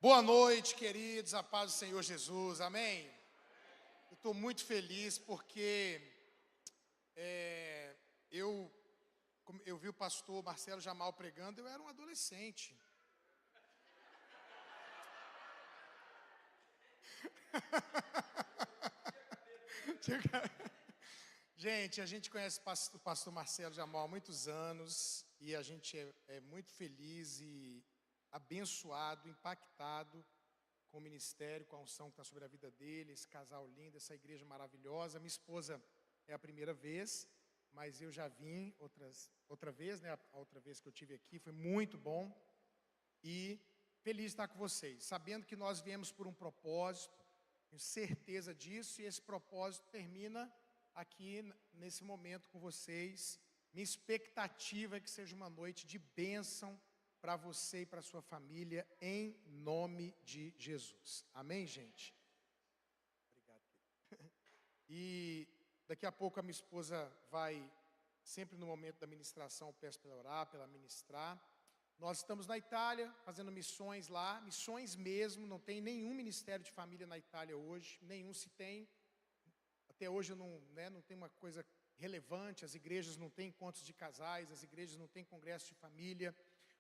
Boa noite, queridos, a paz do Senhor Jesus, amém? Eu estou muito feliz porque eu vi o pastor Marcelo Jamal pregando, eu era um adolescente. Gente, a gente conhece o pastor Marcelo Jamal há muitos anos e a gente é muito feliz e abençoado, impactado com o ministério, com a unção que está sobre a vida dele, esse casal lindo, essa igreja maravilhosa. Minha esposa é a primeira vez, mas eu já vim outra vez, né? A outra vez que eu tive aqui foi muito bom e feliz de estar com vocês, sabendo que nós viemos por um propósito, tenho certeza disso, e esse propósito termina aqui nesse momento com vocês. Minha expectativa é que seja uma noite de bênção para você e para sua família, em nome de Jesus. Amém, gente? Obrigado. E daqui a pouco a minha esposa vai, sempre no momento da ministração, eu peço para ela orar, para ela ministrar. Nós estamos na Itália, fazendo missões lá, missões mesmo, não tem nenhum ministério de família na Itália hoje, nenhum se tem. Até hoje não tem uma coisa relevante, as igrejas não têm encontros de casais, as igrejas não têm congresso de família.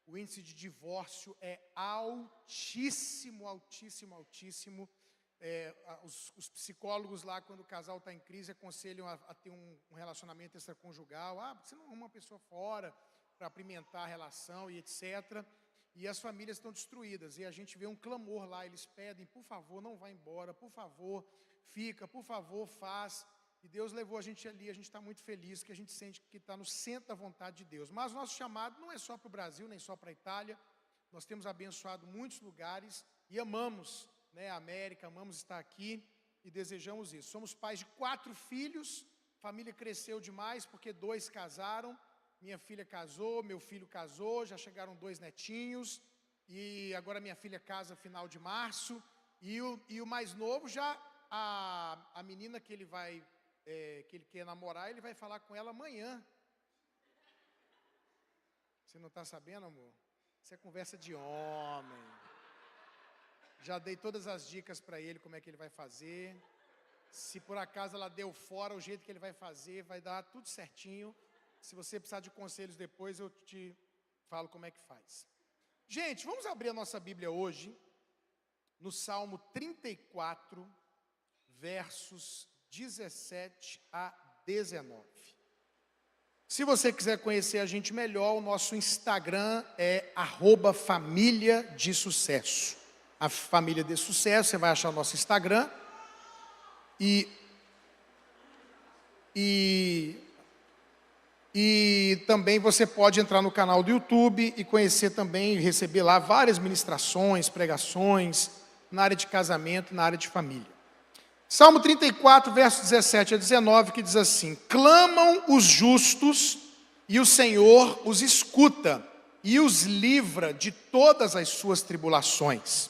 O índice de divórcio é altíssimo, altíssimo, altíssimo. Os psicólogos lá, quando o casal está em crise, aconselham a ter um relacionamento extraconjugal. Você não arruma uma pessoa fora para apimentar a relação e etc. E as famílias estão destruídas. E a gente vê um clamor lá, eles pedem, por favor, não vá embora, por favor, fica, por favor, faz. E Deus levou a gente ali, a gente está muito feliz, que a gente sente que está no centro da vontade de Deus. Mas o nosso chamado não é só para o Brasil, nem só para a Itália. Nós temos abençoado muitos lugares e amamos, a América, amamos estar aqui e desejamos isso. Somos pais de 4 filhos, a família cresceu demais porque 2 casaram. Minha filha casou, meu filho casou, já chegaram 2 netinhos. E agora minha filha casa final de março. E o mais novo já, a menina que ele quer namorar, ele vai falar com ela amanhã. Você não está sabendo, amor? Isso é conversa de homem. Já dei todas as dicas para ele, como é que ele vai fazer. Se por acaso ela deu fora, o jeito que ele vai fazer, vai dar tudo certinho. Se você precisar de conselhos depois, eu te falo como é que faz. Gente, vamos abrir a nossa Bíblia hoje, no Salmo 34, versos 17 a 19. Se você quiser conhecer a gente melhor, o nosso Instagram é @família de sucesso. A Família de Sucesso, você vai achar o nosso Instagram. E também você pode entrar no canal do YouTube e conhecer também, receber lá várias ministrações, pregações, na área de casamento, na área de família. Salmo 34, versos 17 a 19, que diz assim: clamam os justos, e o Senhor os escuta, e os livra de todas as suas tribulações.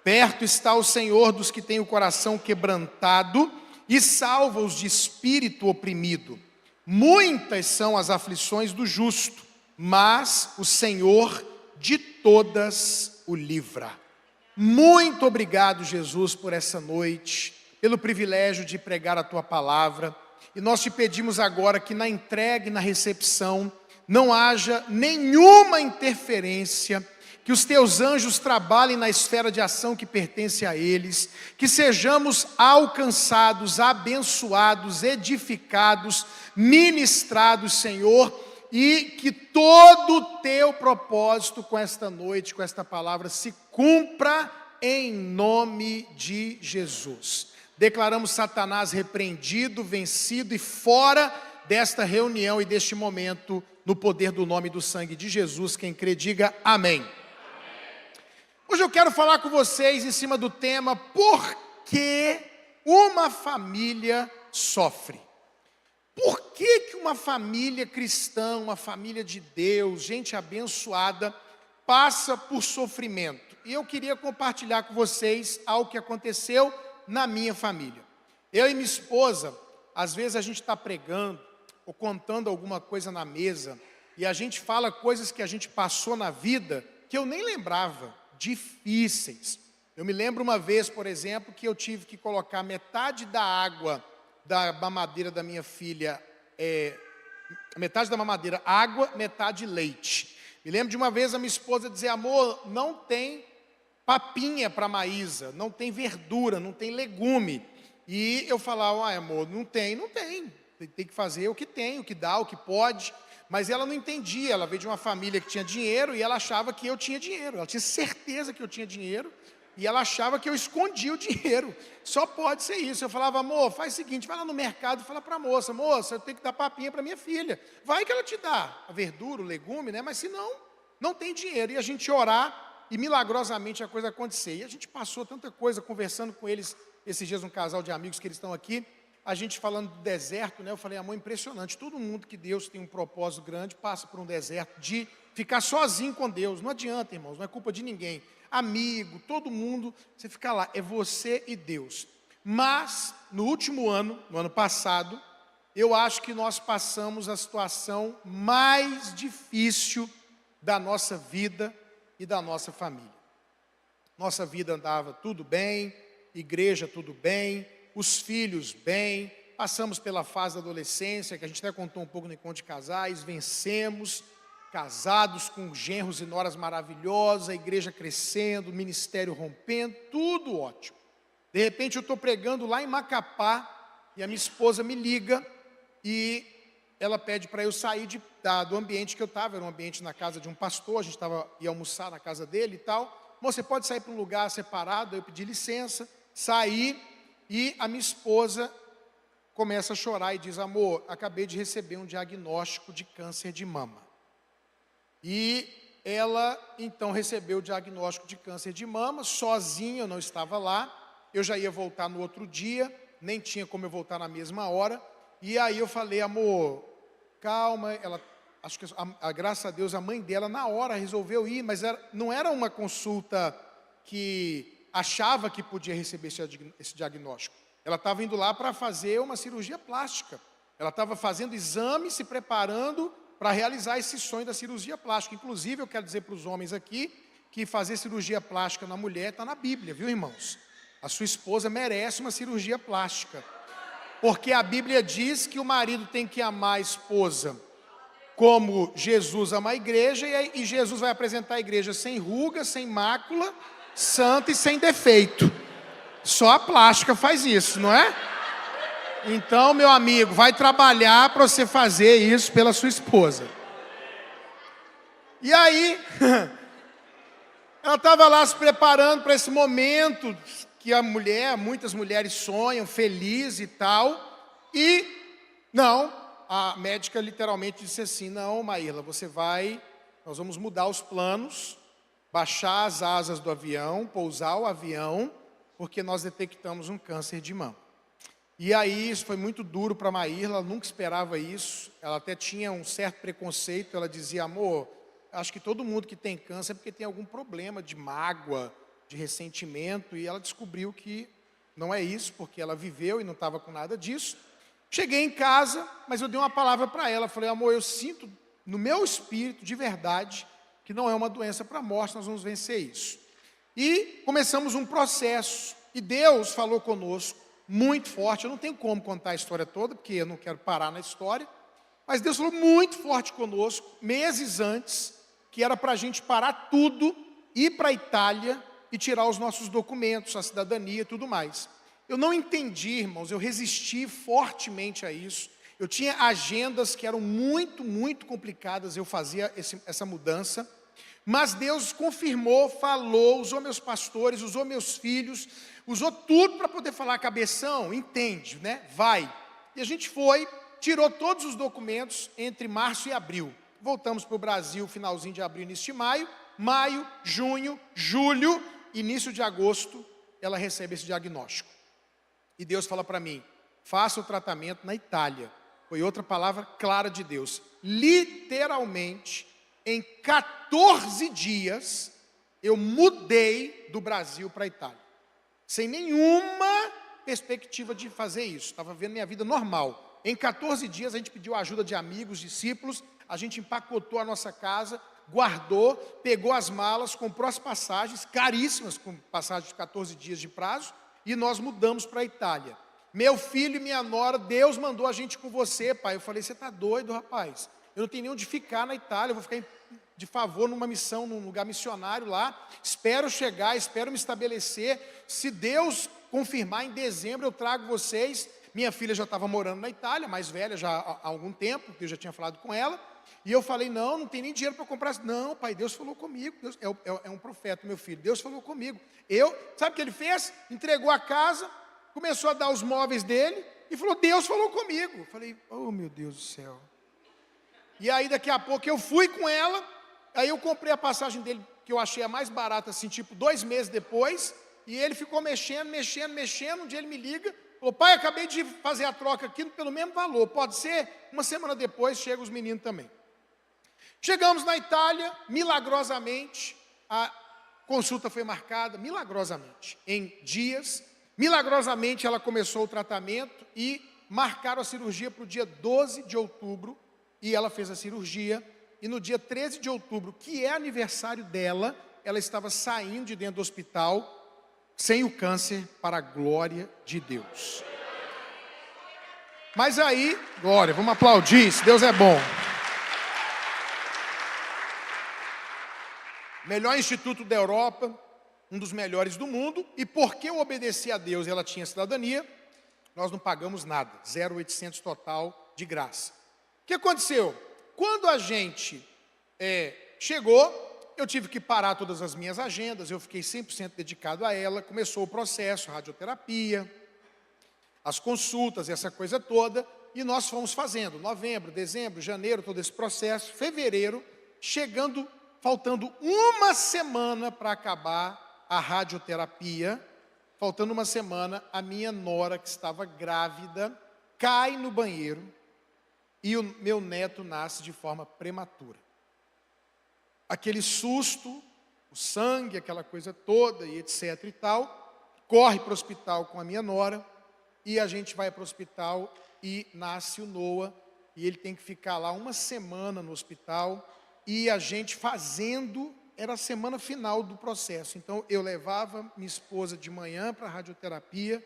Perto está o Senhor dos que têm o coração quebrantado, e salva-os de espírito oprimido. Muitas são as aflições do justo, mas o Senhor de todas o livra. Muito obrigado, Jesus, por essa noite, pelo privilégio de pregar a Tua palavra. E nós te pedimos agora que na entrega e na recepção não haja nenhuma interferência, que os Teus anjos trabalhem na esfera de ação que pertence a eles, que sejamos alcançados, abençoados, edificados, ministrados, Senhor, e que todo o Teu propósito com esta noite, com esta palavra, se cumpra em nome de Jesus. Declaramos Satanás repreendido, vencido e fora desta reunião e deste momento, no poder do nome e do sangue de Jesus. Quem crê, diga amém. Hoje eu quero falar com vocês em cima do tema: por que uma família sofre? Por que uma família cristã, uma família de Deus, gente abençoada, passa por sofrimento? E eu queria compartilhar com vocês algo que aconteceu na minha família. Eu e minha esposa, às vezes a gente está pregando ou contando alguma coisa na mesa e a gente fala coisas que a gente passou na vida que eu nem lembrava, difíceis. Eu me lembro uma vez, por exemplo, que eu tive que colocar metade da água da mamadeira da minha filha, metade da mamadeira água, metade leite. Me lembro de uma vez a minha esposa dizer: amor, não tem papinha para Maísa, não tem verdura, não tem legume. E eu falava: amor, não tem. Tem que fazer o que tem, o que dá, o que pode. Mas ela não entendia, ela veio de uma família que tinha dinheiro e ela achava que eu tinha dinheiro. Ela tinha certeza que eu tinha dinheiro e ela achava que eu escondia o dinheiro. Só pode ser isso. Eu falava: amor, faz o seguinte, vai lá no mercado e fala para a moça: eu tenho que dar papinha para minha filha. Vai que ela te dá a verdura, o legume, né? Mas se não tem dinheiro. E a gente orar e milagrosamente a coisa acontecer. E a gente passou tanta coisa conversando com eles esses dias, um casal de amigos que eles estão aqui. A gente falando do deserto, né? Eu falei: amor, impressionante. Todo mundo que Deus tem um propósito grande passa por um deserto de ficar sozinho com Deus. Não adianta, irmãos, não é culpa de ninguém. Amigo, todo mundo, você fica lá, é você e Deus. Mas, no último ano, no ano passado, eu acho que nós passamos a situação mais difícil da nossa vida e da nossa família. Nossa vida andava tudo bem, igreja tudo bem, os filhos bem, passamos pela fase da adolescência, que a gente até contou um pouco no encontro de casais, vencemos, casados com genros e noras maravilhosos, a igreja crescendo, o ministério rompendo, tudo ótimo. De repente eu estou pregando lá em Macapá, e a minha esposa me liga, e ela pede para eu sair do ambiente que eu estava, era um ambiente na casa de um pastor, a gente ia almoçar na casa dele e tal. Você pode sair para um lugar separado? Eu pedi licença, saí, e a minha esposa começa a chorar e diz: amor, acabei de receber um diagnóstico de câncer de mama. E ela, então, recebeu o diagnóstico de câncer de mama, sozinha, eu não estava lá, eu já ia voltar no outro dia, nem tinha como eu voltar na mesma hora, e aí eu falei: amor, calma, acho que, graças a Deus, a mãe dela, na hora, resolveu ir, mas não era uma consulta que achava que podia receber esse diagnóstico. Ela estava indo lá para fazer uma cirurgia plástica, ela estava fazendo exame, se preparando para realizar esse sonho da cirurgia plástica. Inclusive, eu quero dizer para os homens aqui que fazer cirurgia plástica na mulher está na Bíblia, viu, irmãos? A sua esposa merece uma cirurgia plástica, porque a Bíblia diz que o marido tem que amar a esposa como Jesus ama a igreja, e Jesus vai apresentar a igreja sem ruga, sem mácula, santa e sem defeito. Só a plástica faz isso, não é? Então, meu amigo, vai trabalhar para você fazer isso pela sua esposa. E aí, ela estava lá se preparando para esse momento que muitas mulheres sonham, feliz e tal. E, a médica literalmente disse assim: não, Maíla, nós vamos mudar os planos, baixar as asas do avião, pousar o avião, porque nós detectamos um câncer de mama. E aí isso foi muito duro para a Maíla, ela nunca esperava isso, ela até tinha um certo preconceito, ela dizia: amor, acho que todo mundo que tem câncer é porque tem algum problema de mágoa, de ressentimento, e ela descobriu que não é isso, porque ela viveu e não estava com nada disso. Cheguei em casa, mas eu dei uma palavra para ela, falei: amor, eu sinto no meu espírito, de verdade, que não é uma doença para a morte, nós vamos vencer isso. E começamos um processo, e Deus falou conosco, muito forte. Eu não tenho como contar a história toda, porque eu não quero parar na história, mas Deus falou muito forte conosco, meses antes, que era para a gente parar tudo, ir para a Itália e tirar os nossos documentos, a cidadania e tudo mais. Eu não entendi, irmãos, eu resisti fortemente a isso. Eu tinha agendas que eram muito, muito complicadas, eu fazia essa mudança, mas Deus confirmou, falou, usou meus pastores, usou meus filhos, usou tudo para poder falar: cabeção, entende, né? Vai. E a gente foi, tirou todos os documentos entre março e abril. Voltamos para o Brasil, finalzinho de abril, início de maio, junho, julho, início de agosto, ela recebe esse diagnóstico. E Deus fala para mim: faça o tratamento na Itália. Foi outra palavra clara de Deus. Literalmente, em 14 dias, eu mudei do Brasil para a Itália. Sem nenhuma perspectiva de fazer isso. Estava vivendo minha vida normal. Em 14 dias, a gente pediu a ajuda de amigos, discípulos, a gente empacotou a nossa casa, guardou, pegou as malas, comprou as passagens, caríssimas, com passagem de 14 dias de prazo, e nós mudamos para a Itália. Meu filho e minha nora, Deus mandou a gente com você, pai. Eu falei, você está doido, rapaz? Eu não tenho nem onde ficar na Itália, eu vou ficar de favor numa missão, num lugar missionário lá. Espero chegar, espero me estabelecer. Se Deus confirmar, em dezembro eu trago vocês. Minha filha já estava morando na Itália, mais velha já há algum tempo, porque eu já tinha falado com ela. E eu falei, não tem nem dinheiro para comprar. Não, pai, Deus falou comigo. Deus, é um profeta, meu filho. Deus falou comigo. Sabe o que ele fez? Entregou a casa, começou a dar os móveis dele e falou, Deus falou comigo. Eu falei, oh meu Deus do céu. E aí daqui a pouco eu fui com ela, aí eu comprei a passagem dele, que eu achei a mais barata, assim, tipo 2 meses depois, e ele ficou mexendo, um dia ele me liga, falou, pai, acabei de fazer a troca aqui pelo mesmo valor, pode ser? Uma semana depois chegam os meninos também. Chegamos na Itália, milagrosamente, a consulta foi marcada, milagrosamente, em dias, milagrosamente ela começou o tratamento e marcaram a cirurgia para o dia 12 de outubro, e ela fez a cirurgia, e no dia 13 de outubro, que é aniversário dela, ela estava saindo de dentro do hospital, sem o câncer, para a glória de Deus. Mas aí, glória, vamos aplaudir, se Deus é bom. Melhor instituto da Europa, um dos melhores do mundo, e porque eu obedeci a Deus e ela tinha cidadania, nós não pagamos nada, 0,800 total, de graça. O que aconteceu? Quando a gente chegou, eu tive que parar todas as minhas agendas, eu fiquei 100% dedicado a ela, começou o processo, radioterapia, as consultas, essa coisa toda, e nós fomos fazendo, novembro, dezembro, janeiro, todo esse processo, fevereiro, faltando uma semana para acabar a radioterapia, faltando uma semana, a minha nora, que estava grávida, cai no banheiro, e o meu neto nasce de forma prematura. Aquele susto, o sangue, aquela coisa toda, e etc e tal, corre para o hospital com a minha nora, e a gente vai para o hospital e nasce o Noah, e ele tem que ficar lá uma semana no hospital, e a gente fazendo, era a semana final do processo. Então eu levava minha esposa de manhã para a radioterapia,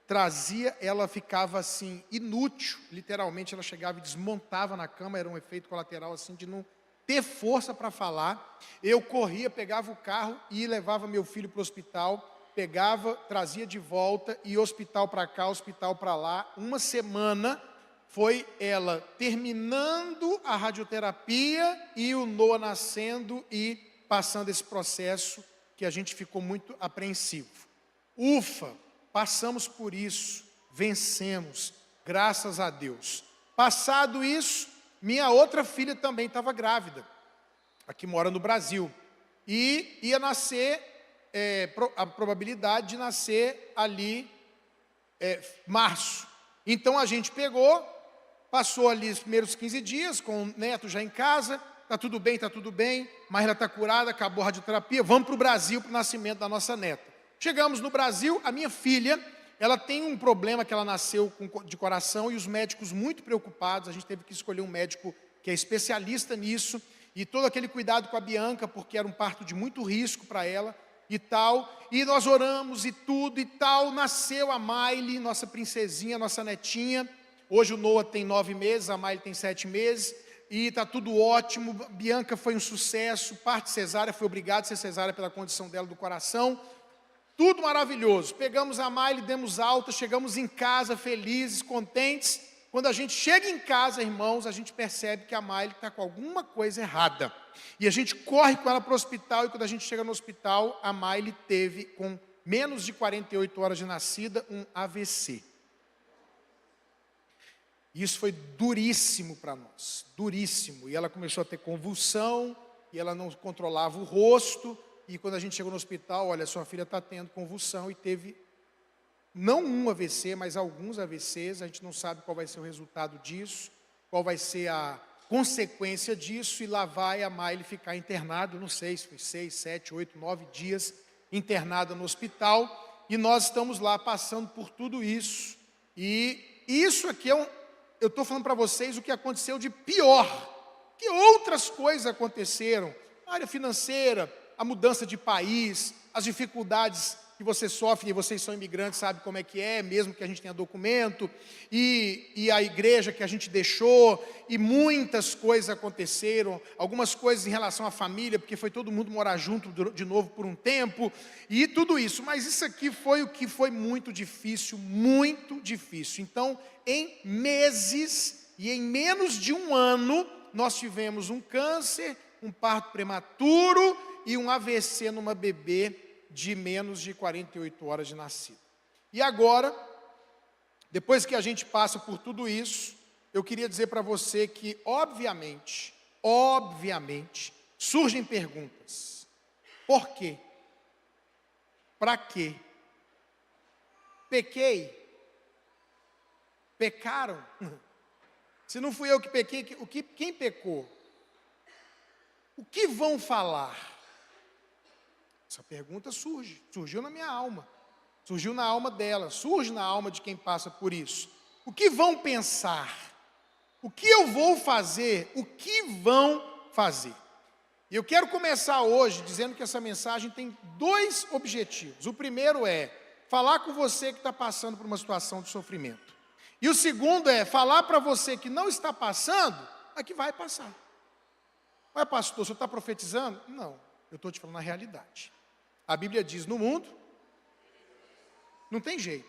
trazia, ela ficava assim, inútil, literalmente ela chegava e desmontava na cama, era um efeito colateral assim, de não ter força para falar. Eu corria, pegava o carro e levava meu filho para o hospital, trazia de volta, e hospital para cá, hospital para lá. Uma semana foi ela terminando a radioterapia e o Noah nascendo e passando esse processo que a gente ficou muito apreensivo. Ufa! Passamos por isso, vencemos, graças a Deus. Passado isso, minha outra filha também estava grávida, aqui mora no Brasil, e ia nascer, a probabilidade de nascer ali, março. Então a gente passou ali os primeiros 15 dias, com o neto já em casa, está tudo bem, mas ela está curada, acabou a radioterapia, vamos para o Brasil para o nascimento da nossa neta. Chegamos no Brasil, a minha filha, ela tem um problema que ela nasceu de coração, e os médicos muito preocupados, a gente teve que escolher um médico que é especialista nisso, e todo aquele cuidado com a Bianca, porque era um parto de muito risco para ela, e tal, e nós oramos e tudo e tal, nasceu a Miley, nossa princesinha, nossa netinha. Hoje o Noah tem 9 meses, a Miley tem 7 meses, e está tudo ótimo. Bianca foi um sucesso, parte cesárea, foi obrigada a ser cesárea pela condição dela do coração. Tudo maravilhoso. Pegamos a Miley, demos alta, chegamos em casa felizes, contentes. Quando a gente chega em casa, irmãos, a gente percebe que a Miley está com alguma coisa errada. E a gente corre com ela para o hospital, e quando a gente chega no hospital, a Miley teve, com menos de 48 horas de nascida, um AVC. Isso foi duríssimo para nós, duríssimo. E ela começou a ter convulsão, e ela não controlava o rosto. E quando a gente chegou no hospital, olha, sua filha está tendo convulsão, e teve não um AVC, mas alguns AVCs. A gente não sabe qual vai ser o resultado disso, qual vai ser a consequência disso, e lá vai a Miley ficar internada, não sei se foi 6, 7, 8, 9 dias internada no hospital, e nós estamos lá passando por tudo isso. E isso aqui eu estou falando para vocês o que aconteceu de pior, que outras coisas aconteceram, A área financeira, a mudança de país, as dificuldades que você sofre, e vocês são imigrantes, sabe como é que é, mesmo que a gente tenha documento, e a igreja que a gente deixou, e muitas coisas aconteceram, algumas coisas em relação à família, porque foi todo mundo morar junto de novo por um tempo, e tudo isso. Mas isso aqui foi o que foi muito difícil, muito difícil. Então, em meses e em menos de um ano, nós tivemos um câncer, um parto prematuro e um AVC numa bebê de menos de 48 horas de nascida. E agora, depois que a gente passa por tudo isso, eu queria dizer para você que, obviamente, surgem perguntas. Por quê? Para quê? Pequei? Pecaram? Se não fui eu que pequei, quem pecou? O que vão falar? Essa pergunta surgiu na minha alma, surgiu na alma dela, surge na alma de quem passa por isso. O que vão pensar? O que eu vou fazer? O que vão fazer? E eu quero começar hoje dizendo que essa mensagem tem dois objetivos. O primeiro é falar com você que está passando por uma situação de sofrimento. E o segundo é falar para você que não está passando, a que vai passar. Ué, pastor, o senhor está profetizando? Não, eu estou te falando a realidade. A Bíblia diz, no mundo, não tem jeito.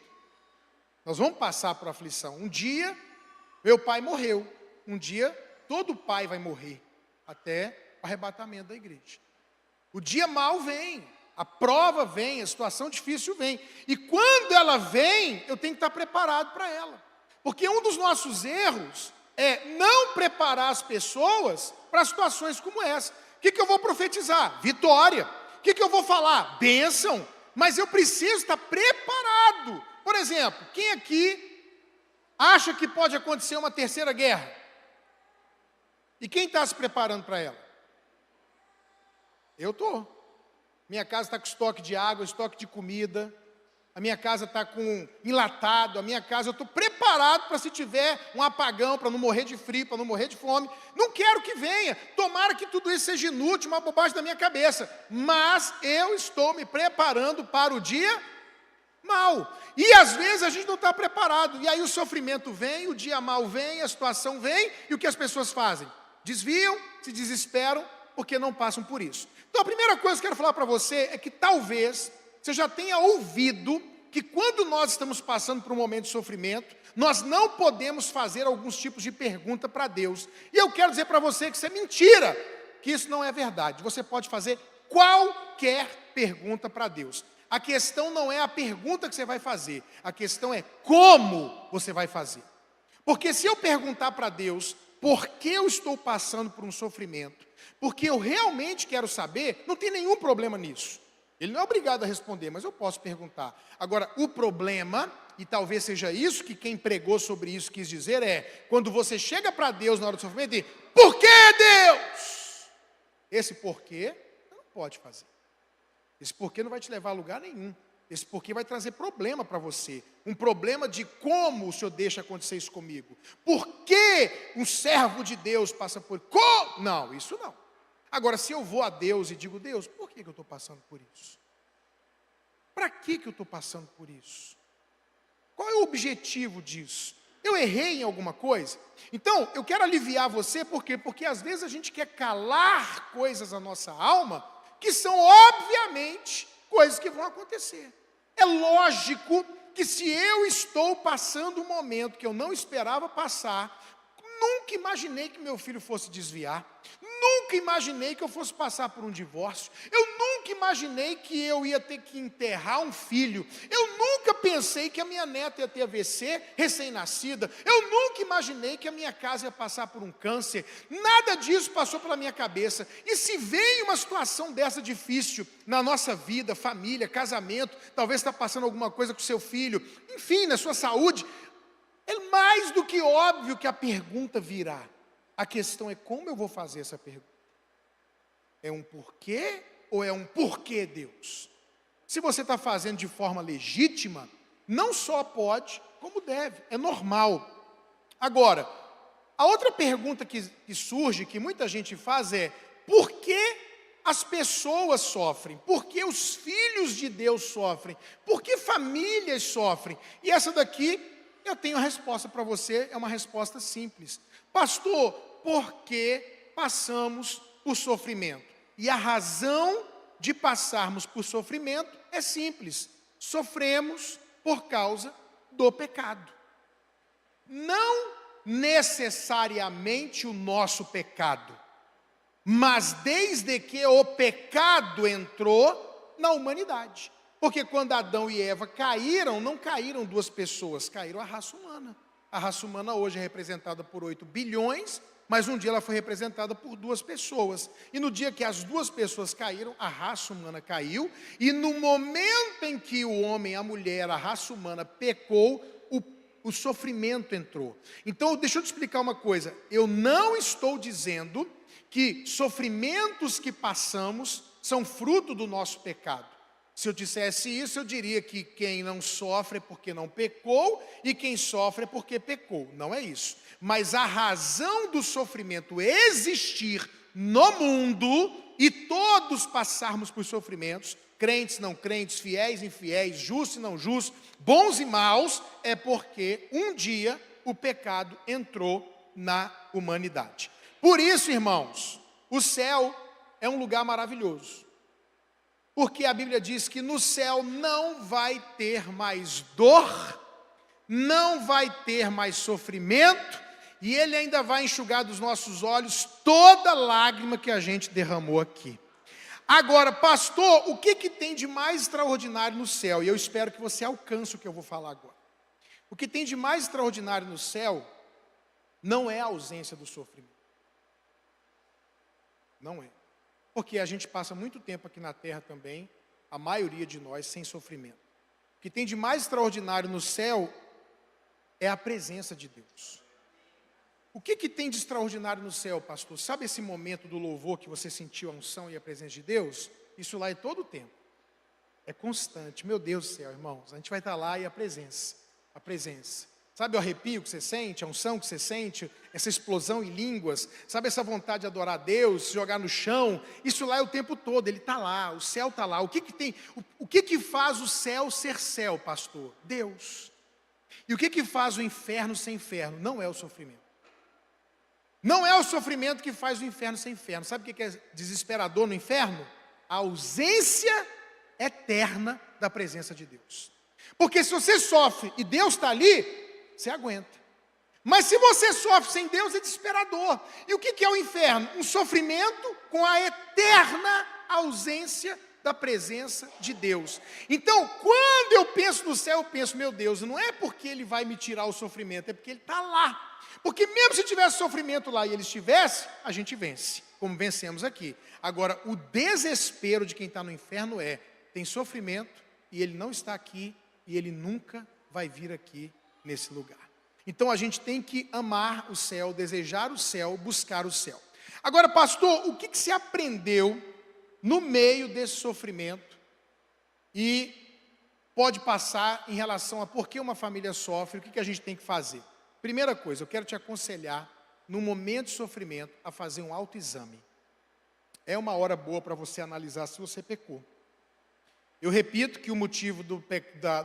Nós vamos passar por aflição. Um dia, meu pai morreu. Um dia, todo pai vai morrer, até o arrebatamento da igreja. O dia mau vem, a prova vem, a situação difícil vem. E quando ela vem, eu tenho que estar preparado para ela. Porque um dos nossos erros é não preparar as pessoas para situações como essa. O que eu vou profetizar? Vitória. O que eu vou falar? Bênção. Mas eu preciso estar preparado. Por exemplo, quem aqui acha que pode acontecer uma terceira guerra? E quem está se preparando para ela? Eu estou. Minha casa está com estoque de água, estoque de comida. A minha casa está com enlatado, a minha casa, eu estou preparado para se tiver um apagão, para não morrer de frio, para não morrer de fome. Não quero que venha, tomara que tudo isso seja inútil, uma bobagem da minha cabeça. Mas eu estou me preparando para o dia mau. E às vezes a gente não está preparado, e aí o sofrimento vem, o dia mau vem, a situação vem, e o que as pessoas fazem? Desviam, se desesperam, porque não passam por isso. Então a primeira coisa que eu quero falar para você é que talvez você já tenha ouvido que quando nós estamos passando por um momento de sofrimento, nós não podemos fazer alguns tipos de pergunta para Deus. E eu quero dizer para você que isso é mentira, que isso não é verdade. Você pode fazer qualquer pergunta para Deus. A questão não é a pergunta que você vai fazer, a questão é como você vai fazer. Porque se eu perguntar para Deus por que eu estou passando por um sofrimento, porque eu realmente quero saber, não tem nenhum problema nisso. Ele não é obrigado a responder, mas eu posso perguntar. Agora, o problema, e talvez seja isso que quem pregou sobre isso quis dizer, é quando você chega para Deus na hora do sofrimento e diz, por que Deus? Esse porquê você não pode fazer. Esse porquê não vai te levar a lugar nenhum. Esse porquê vai trazer problema para você. Um problema de como o Senhor deixa acontecer isso comigo. Por que um servo de Deus passa por... Não, isso não. Agora, se eu vou a Deus e digo, Deus, por que eu estou passando por isso? Para que eu estou passando por isso? Qual é o objetivo disso? Eu errei em alguma coisa? Então, eu quero aliviar você, por quê? Porque às vezes a gente quer calar coisas na nossa alma, que são obviamente coisas que vão acontecer. É lógico que se eu estou passando um momento que eu não esperava passar, nunca imaginei que meu filho fosse desviar, nunca imaginei que eu fosse passar por um divórcio, eu nunca imaginei que eu ia ter que enterrar um filho, eu nunca pensei que a minha neta ia ter AVC recém-nascida, eu nunca imaginei que a minha casa ia passar por um câncer, nada disso passou pela minha cabeça. E se vem uma situação dessa difícil na nossa vida, família, casamento, talvez está passando alguma coisa com seu filho, enfim, na sua saúde, é mais do que óbvio que a pergunta virá. A questão é como eu vou fazer essa pergunta. É um porquê ou é um porquê Deus? Se você está fazendo de forma legítima, não só pode, como deve. É normal. Agora, a outra pergunta que surge, que muita gente faz é, por que as pessoas sofrem? Por que os filhos de Deus sofrem? Por que famílias sofrem? E essa daqui, eu tenho a resposta para você, é uma resposta simples. Pastor, por que passamos por sofrimento? E a razão de passarmos por sofrimento é simples. Sofremos por causa do pecado. Não necessariamente o nosso pecado, mas desde que o pecado entrou na humanidade. Porque quando Adão e Eva caíram, não caíram duas pessoas, caíram a raça humana. A raça humana hoje é representada por 8 bilhões, mas um dia ela foi representada por 2 pessoas. E no dia que as 2 pessoas caíram, a raça humana caiu. E no momento em que o homem, a mulher, a raça humana pecou, o sofrimento entrou. Então, deixa eu te explicar uma coisa. Eu não estou dizendo que sofrimentos que passamos são fruto do nosso pecado. Se eu dissesse isso, eu diria que quem não sofre é porque não pecou e quem sofre é porque pecou. Não é isso. Mas a razão do sofrimento existir no mundo e todos passarmos por sofrimentos, crentes, não crentes, fiéis, infiéis, justos e não justos, bons e maus, é porque um dia o pecado entrou na humanidade. Por isso, irmãos, o céu é um lugar maravilhoso. Porque a Bíblia diz que no céu não vai ter mais dor, não vai ter mais sofrimento, e Ele ainda vai enxugar dos nossos olhos toda lágrima que a gente derramou aqui. Agora, pastor, o que tem de mais extraordinário no céu? E eu espero que você alcance o que eu vou falar agora. O que tem de mais extraordinário no céu não é a ausência do sofrimento. Não é. Porque a gente passa muito tempo aqui na terra também, a maioria de nós, sem sofrimento. O que tem de mais extraordinário no céu é a presença de Deus. O que tem de extraordinário no céu, pastor? Sabe esse momento do louvor que você sentiu a unção e a presença de Deus? Isso lá é todo o tempo. É constante. Meu Deus do céu, irmãos. A gente vai estar lá e a presença. A presença. Sabe o arrepio que você sente, a unção que você sente, essa explosão em línguas, sabe essa vontade de adorar a Deus, se jogar no chão? Isso lá é o tempo todo, Ele está lá, o céu está lá. O que faz o céu ser céu, pastor? Deus. E o que faz o inferno ser inferno? Não é o sofrimento. Não é o sofrimento que faz o inferno ser inferno. Sabe o que é desesperador no inferno? A ausência eterna da presença de Deus. Porque se você sofre e Deus está ali, você aguenta. Mas se você sofre sem Deus, é desesperador. E o que é o inferno? Um sofrimento com a eterna ausência da presença de Deus. Então, quando eu penso no céu, eu penso, meu Deus, não é porque Ele vai me tirar o sofrimento, é porque Ele está lá. Porque mesmo se tivesse sofrimento lá e Ele estivesse, a gente vence, como vencemos aqui. Agora, o desespero de quem está no inferno tem sofrimento e Ele não está aqui e Ele nunca vai vir aqui nesse lugar. Então a gente tem que amar o céu, desejar o céu, buscar o céu. Agora, pastor, o que se aprendeu no meio desse sofrimento e pode passar em relação a por que uma família sofre, o que a gente tem que fazer? Primeira coisa, eu quero te aconselhar, no momento de sofrimento, a fazer um autoexame. É uma hora boa para você analisar se você pecou. Eu repito que o motivo do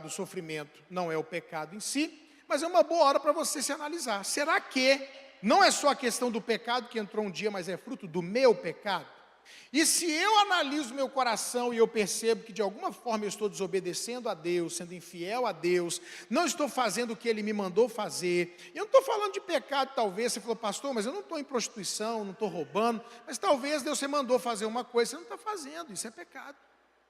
sofrimento não é o pecado em si, mas é uma boa hora para você se analisar. Será que não é só a questão do pecado que entrou um dia, mas é fruto do meu pecado? E se eu analiso meu coração e eu percebo que de alguma forma eu estou desobedecendo a Deus, sendo infiel a Deus, não estou fazendo o que Ele me mandou fazer, eu não estou falando de pecado talvez, você falou, pastor, mas eu não estou em prostituição, não estou roubando, mas talvez Deus você mandou fazer uma coisa, você não está fazendo, isso é pecado.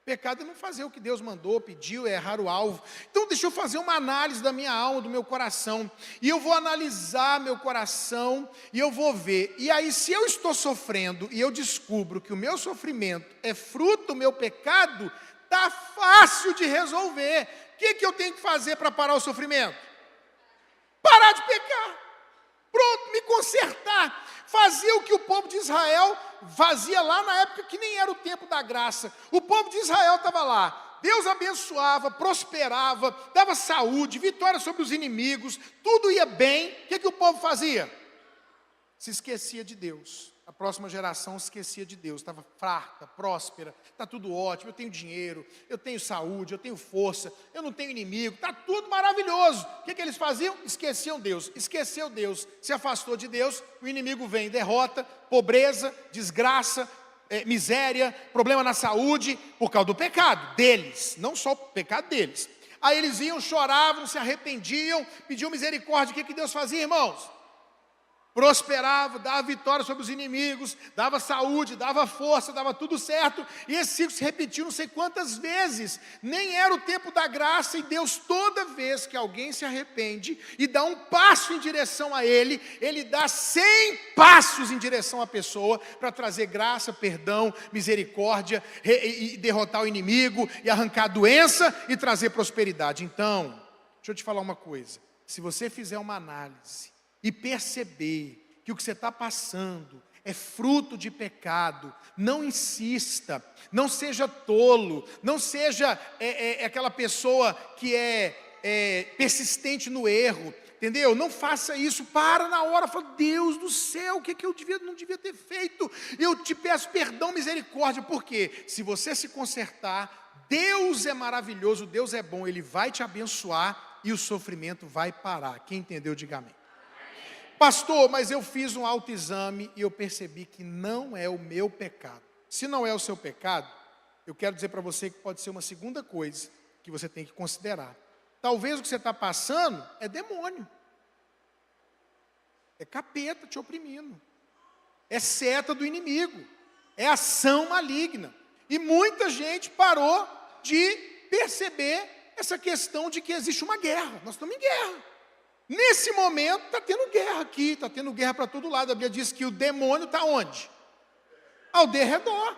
Pecado é não fazer o que Deus mandou, pediu, é errar o alvo. Então deixa eu fazer uma análise da minha alma, do meu coração. E eu vou analisar meu coração e eu vou ver. E aí se eu estou sofrendo e eu descubro que o meu sofrimento é fruto do meu pecado, está fácil de resolver. O que eu tenho que fazer para parar o sofrimento? Parar de pecar. Pronto, me consertar. Fazer o que o povo de Israel fazia lá na época que nem era o tempo da graça. O povo de Israel estava lá. Deus abençoava, prosperava, dava saúde, vitória sobre os inimigos, tudo ia bem. O que o povo fazia? Se esquecia de Deus. a próxima geração esquecia de Deus, estava farta, próspera, está tudo ótimo, eu tenho dinheiro, eu tenho saúde, eu tenho força, eu não tenho inimigo, está tudo maravilhoso. O que eles faziam? Esqueciam Deus. Esqueceu Deus, se afastou de Deus, o inimigo vem, derrota, pobreza, desgraça, miséria, problema na saúde, por causa do pecado deles, não só o pecado deles. Aí eles iam, choravam, se arrependiam, pediam misericórdia. O que Deus fazia, irmãos? Prosperava, dava vitória sobre os inimigos, dava saúde, dava força, dava tudo certo. E esse ciclo se repetiu não sei quantas vezes. Nem era o tempo da graça, e Deus, toda vez que alguém se arrepende e dá um passo em direção a Ele, Ele dá 100 passos em direção à pessoa para trazer graça, perdão, misericórdia, e derrotar o inimigo, e arrancar a doença e trazer prosperidade. Então, deixa eu te falar uma coisa. Se você fizer uma análise e perceber que o que você está passando é fruto de pecado, não insista, não seja tolo, não seja aquela pessoa que é persistente no erro, entendeu? Não faça isso, para na hora, fala, Deus do céu, o que eu não devia ter feito? Eu te peço perdão, misericórdia, porque se você se consertar, Deus é maravilhoso, Deus é bom, Ele vai te abençoar e o sofrimento vai parar. Quem entendeu, diga amém. Pastor, mas eu fiz um autoexame e eu percebi que não é o meu pecado. Se não é o seu pecado, eu quero dizer para você que pode ser uma segunda coisa que você tem que considerar. Talvez o que você está passando é demônio. É capeta te oprimindo. É seta do inimigo. É ação maligna. E muita gente parou de perceber essa questão de que existe uma guerra. Nós estamos em guerra. Nesse momento, está tendo guerra aqui, está tendo guerra para todo lado. A Bíblia diz que o demônio está onde? Ao derredor.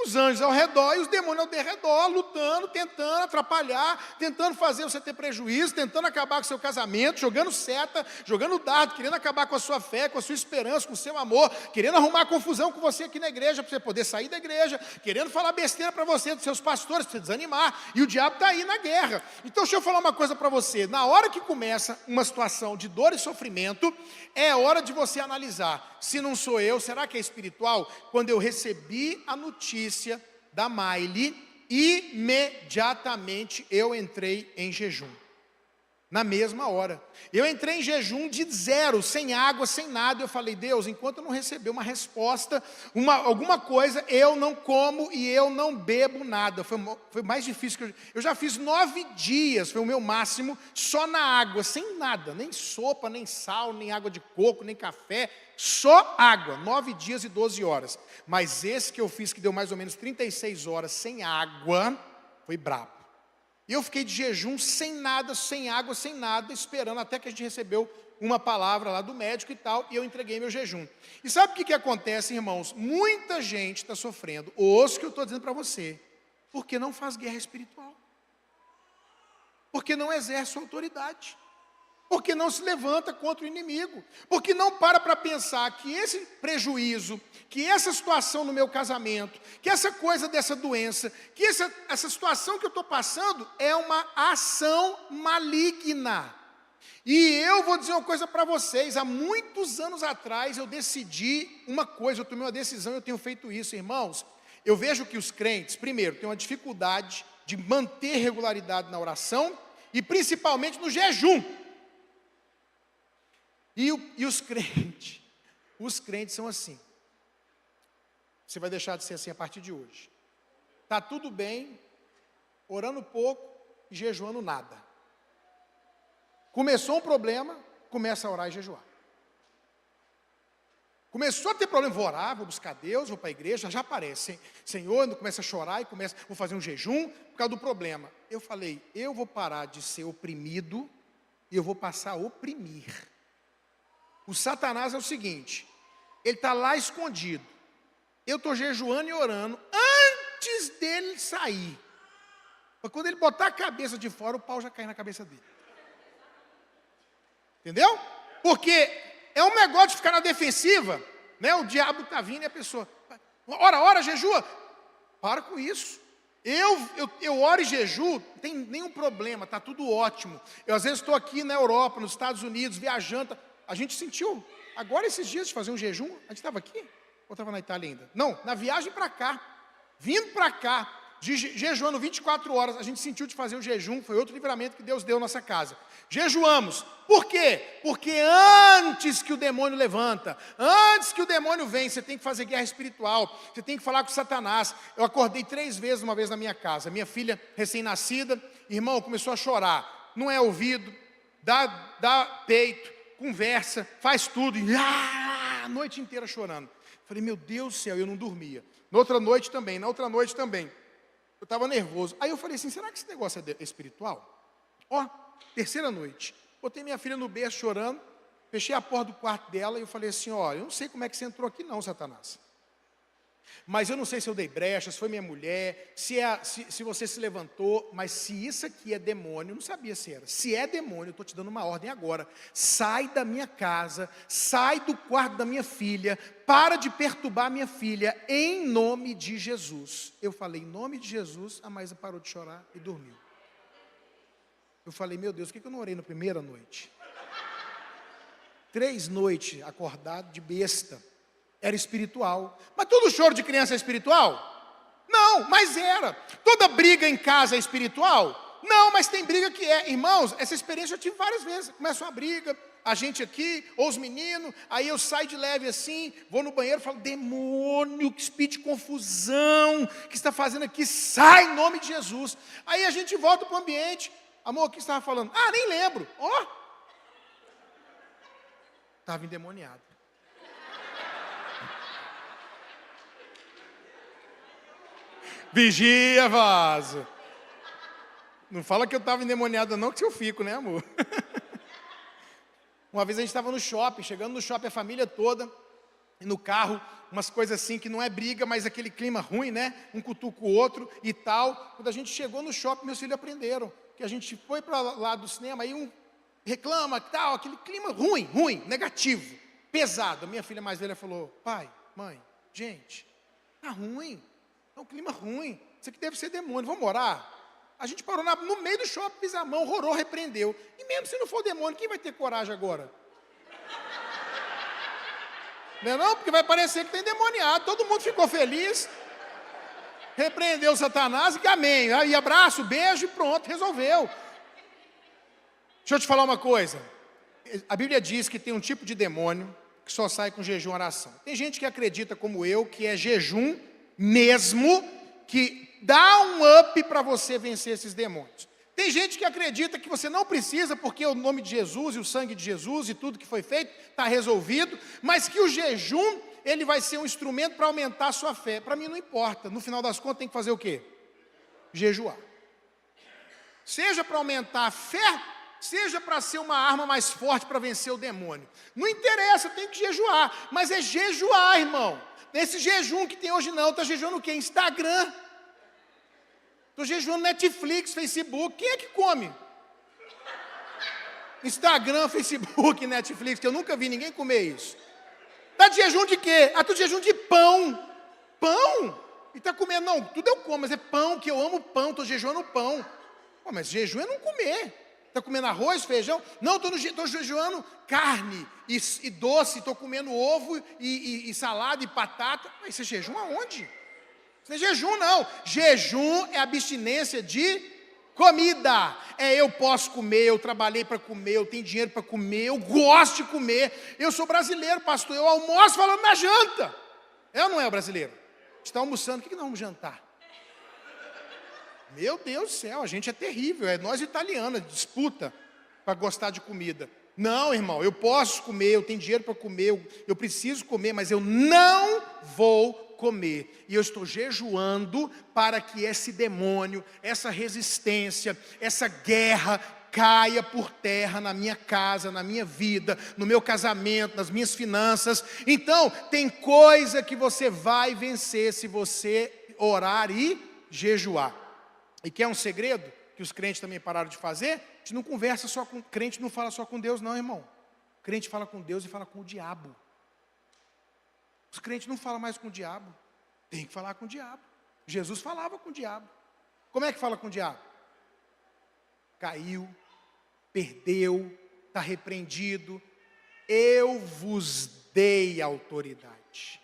Os anjos ao redor e os demônios ao derredor, lutando, tentando atrapalhar, tentando fazer você ter prejuízo, tentando acabar com o seu casamento, jogando seta, jogando dardo, querendo acabar com a sua fé, com a sua esperança, com o seu amor, querendo arrumar confusão com você aqui na igreja, para você poder sair da igreja, querendo falar besteira para você, dos seus pastores, para você desanimar, e o diabo está aí na guerra. Então deixa eu falar uma coisa para você, na hora que começa uma situação de dor e sofrimento, é hora de você analisar, se não sou eu, será que é espiritual? Quando eu recebi a notícia da Maile, imediatamente eu entrei em jejum. Na mesma hora. Eu entrei em jejum de zero, sem água, sem nada. Eu falei, Deus, enquanto eu não receber uma resposta, alguma coisa, eu não como e eu não bebo nada. Foi mais difícil que eu já fiz 9 dias, foi o meu máximo, só na água, sem nada, nem sopa, nem sal, nem água de coco, nem café, só água, 9 dias e 12 horas. Mas esse que eu fiz, que deu mais ou menos 36 horas sem água, foi brabo. E eu fiquei de jejum, sem nada, sem água, sem nada, esperando até que a gente recebeu uma palavra lá do médico e tal, e eu entreguei meu jejum. E sabe o que acontece, irmãos? Muita gente está sofrendo, ouça o que eu estou dizendo para você, porque não faz guerra espiritual, porque não exerce autoridade, porque não se levanta contra o inimigo, porque não para pensar que esse prejuízo, que essa situação no meu casamento, que essa coisa dessa doença, que essa situação que eu estou passando é uma ação maligna. E eu vou dizer uma coisa para vocês, há muitos anos atrás eu decidi uma coisa, eu tomei uma decisão, eu tenho feito isso, irmãos. Eu vejo que os crentes, primeiro, têm uma dificuldade de manter regularidade na oração e principalmente no jejum. E os crentes são assim. Você vai deixar de ser assim a partir de hoje. Está tudo bem, orando pouco e jejuando nada. Começou um problema, começa a orar e jejuar. Começou a ter problema, vou orar, vou buscar Deus, vou para a igreja, já aparece. Senhor, começa a chorar e vou fazer um jejum por causa do problema. Eu falei, eu vou parar de ser oprimido e eu vou passar a oprimir. O Satanás é o seguinte, ele está lá escondido. Eu estou jejuando e orando antes dele sair. Mas quando ele botar a cabeça de fora, o pau já cai na cabeça dele. Entendeu? Porque é um negócio de ficar na defensiva, né? O diabo está vindo e a pessoa, ora, jejua. Para com isso. Eu oro e jejuo, não tem nenhum problema, está tudo ótimo. Eu às vezes estou aqui na Europa, nos Estados Unidos, viajando. A gente sentiu, agora esses dias de fazer um jejum, a gente estava aqui. Ou estava na Itália ainda? Não, na viagem para cá, vindo para cá, jejuando 24 horas, a gente sentiu de fazer o jejum, foi outro livramento que Deus deu à nossa casa. Jejuamos. Por quê? Porque antes que o demônio levanta, antes que o demônio vem, você tem que fazer guerra espiritual, você tem que falar com Satanás. Eu acordei 3 vezes uma vez na minha casa, minha filha recém-nascida, irmão, começou a chorar, não é ouvido, dá peito, conversa, faz tudo, e a noite inteira chorando. Falei, meu Deus do céu, eu não dormia. Na outra noite também, eu estava nervoso. Aí eu falei assim, será que esse negócio é espiritual? Ó, terceira noite, botei minha filha no berço chorando, fechei a porta do quarto dela e eu falei assim, ó, eu não sei como é que você entrou aqui não, Satanás. Mas eu não sei se eu dei brecha, se foi minha mulher, se você se levantou, mas se isso aqui é demônio, eu não sabia se era. Se é demônio, eu estou te dando uma ordem agora. Sai da minha casa, sai do quarto da minha filha, para de perturbar minha filha, em nome de Jesus. Eu falei, em nome de Jesus, a Maísa parou de chorar e dormiu. Eu falei, meu Deus, por que eu não orei na primeira noite? 3 noites acordado de besta. Era espiritual. Mas todo choro de criança é espiritual? Não, mas era. Toda briga em casa é espiritual? Não, mas tem briga que é. Irmãos, essa experiência eu tive várias vezes. Começa uma briga, a gente aqui, ou os meninos, aí eu saio de leve assim, vou no banheiro e falo, demônio, que espírito de confusão, que está fazendo aqui, sai em nome de Jesus. Aí a gente volta para o ambiente, amor, o que você estava falando? Ah, nem lembro. Ó, estava endemoniado. Vigia, vaso. Não fala que eu estava endemoniado não, que eu fico, né, amor? Uma vez a gente estava no shopping, chegando no shopping a família toda, e no carro, umas coisas assim que não é briga, mas aquele clima ruim, né? Um cutuca o outro e tal. Quando a gente chegou no shopping, meus filhos aprenderam, que a gente foi para lá do cinema, aí um reclama, tal, aquele clima ruim, negativo, pesado. A minha filha mais velha falou, pai, mãe, gente, tá ruim. É um clima ruim, isso aqui deve ser demônio, vamos orar? A gente parou no meio do shopping, pisa a mão, orou, repreendeu. E mesmo se não for demônio, quem vai ter coragem agora? Não é não? Porque vai parecer que tem endemoniado, todo mundo ficou feliz, repreendeu Satanás e amém. Aí abraço, beijo e pronto, resolveu. Deixa eu te falar uma coisa, a Bíblia diz que tem um tipo de demônio que só sai com jejum e oração. Tem gente que acredita como eu, que é jejum mesmo, que dá um up para você vencer esses demônios. Tem gente que acredita que você não precisa, porque o nome de Jesus e o sangue de Jesus e tudo que foi feito está resolvido, mas que o jejum, ele vai ser um instrumento para aumentar a sua fé. Para mim não importa, no final das contas tem que fazer o quê? Jejuar. Seja para aumentar a fé, seja para ser uma arma mais forte para vencer o demônio. Não interessa, tem que jejuar, mas é jejuar, irmão. Nesse jejum que tem hoje não, está jejuando o quê? Instagram. Estou jejuando Netflix, Facebook. Quem é que come? Instagram, Facebook, Netflix, que eu nunca vi ninguém comer isso. Está de jejum de quê? Ah, estou de jejum de pão. Pão? E está comendo, não, tudo eu como, mas é pão, que eu amo pão, estou jejuando pão. Pô, mas jejum é não comer. Está comendo arroz, feijão? Não, estou jejuando carne e doce, estou comendo ovo e salada e batata. Mas isso é jejum aonde? Isso não é jejum, não. Jejum é abstinência de comida. É eu posso comer, eu trabalhei para comer, eu tenho dinheiro para comer, eu gosto de comer. Eu sou brasileiro, pastor, eu almoço falando na janta. É ou não é o brasileiro? Está almoçando, o que nós vamos jantar? Meu Deus do céu, a gente é terrível, é nós italianos, disputa para gostar de comida. Não, irmão, eu posso comer, eu tenho dinheiro para comer, eu preciso comer, mas eu não vou comer. E eu estou jejuando para que esse demônio, essa resistência, essa guerra caia por terra na minha casa, na minha vida, no meu casamento, nas minhas finanças. Então, tem coisa que você vai vencer se você orar e jejuar. E quer um segredo que os crentes também pararam de fazer? A gente não conversa só com crente, não fala só com Deus não, irmão. O crente fala com Deus e fala com o diabo. Os crentes não falam mais com o diabo. Tem que falar com o diabo. Jesus falava com o diabo. Como é que fala com o diabo? Caiu, perdeu, está repreendido. Eu vos dei autoridade.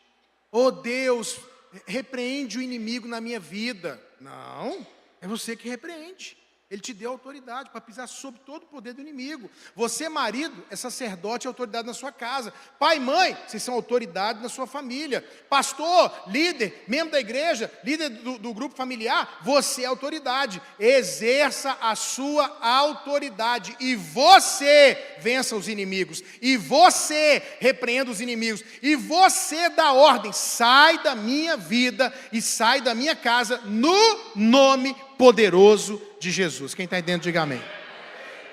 Oh Deus, repreende o inimigo na minha vida. Não, é você que repreende. Ele te deu autoridade para pisar sobre todo o poder do inimigo. Você, marido, é sacerdote e autoridade na sua casa. Pai e mãe, vocês são autoridade na sua família. Pastor, líder, membro da igreja, líder do grupo familiar, você é autoridade. Exerça a sua autoridade. E você vença os inimigos. E você repreenda os inimigos. E você dá ordem. Sai da minha vida e sai da minha casa no nome poderoso de Jesus. Quem está entendendo, diga amém.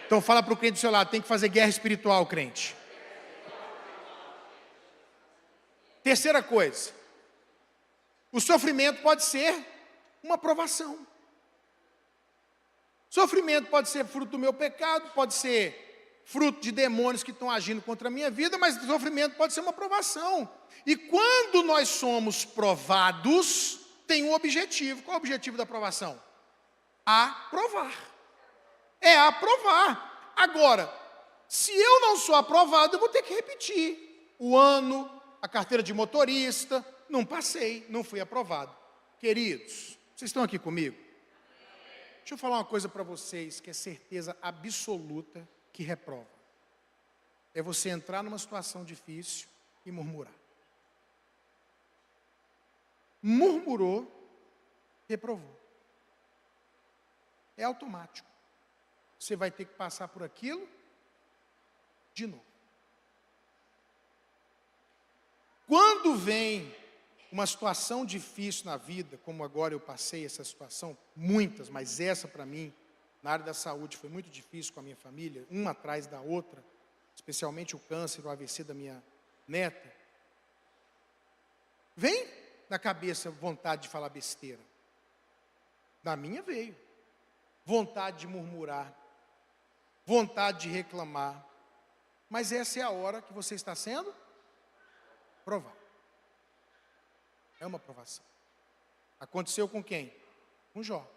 Então fala para o crente do seu lado, tem que fazer guerra espiritual, crente. Terceira coisa, o sofrimento pode ser uma provação. Sofrimento pode ser fruto do meu pecado, pode ser fruto de demônios que estão agindo contra a minha vida, mas o sofrimento pode ser uma provação. E quando nós somos provados, tem um objetivo. Qual é o objetivo da provação? Aprovar. É aprovar. Agora, se eu não sou aprovado, eu vou ter que repetir o ano, a carteira de motorista, não passei, não fui aprovado. Queridos, vocês estão aqui comigo? Deixa eu falar uma coisa para vocês que é certeza absoluta que reprova. É você entrar numa situação difícil e murmurar. Murmurou, reprovou. É automático. Você vai ter que passar por aquilo de novo. Quando vem uma situação difícil na vida, como agora eu passei essa situação, muitas, mas essa para mim, na área da saúde, foi muito difícil com a minha família, uma atrás da outra, especialmente o câncer, o AVC da minha neta. Vem na cabeça vontade de falar besteira. Da minha veio. Vontade de murmurar, vontade de reclamar, mas essa é a hora que você está sendo provado. É uma provação. Aconteceu com quem? Com Jó.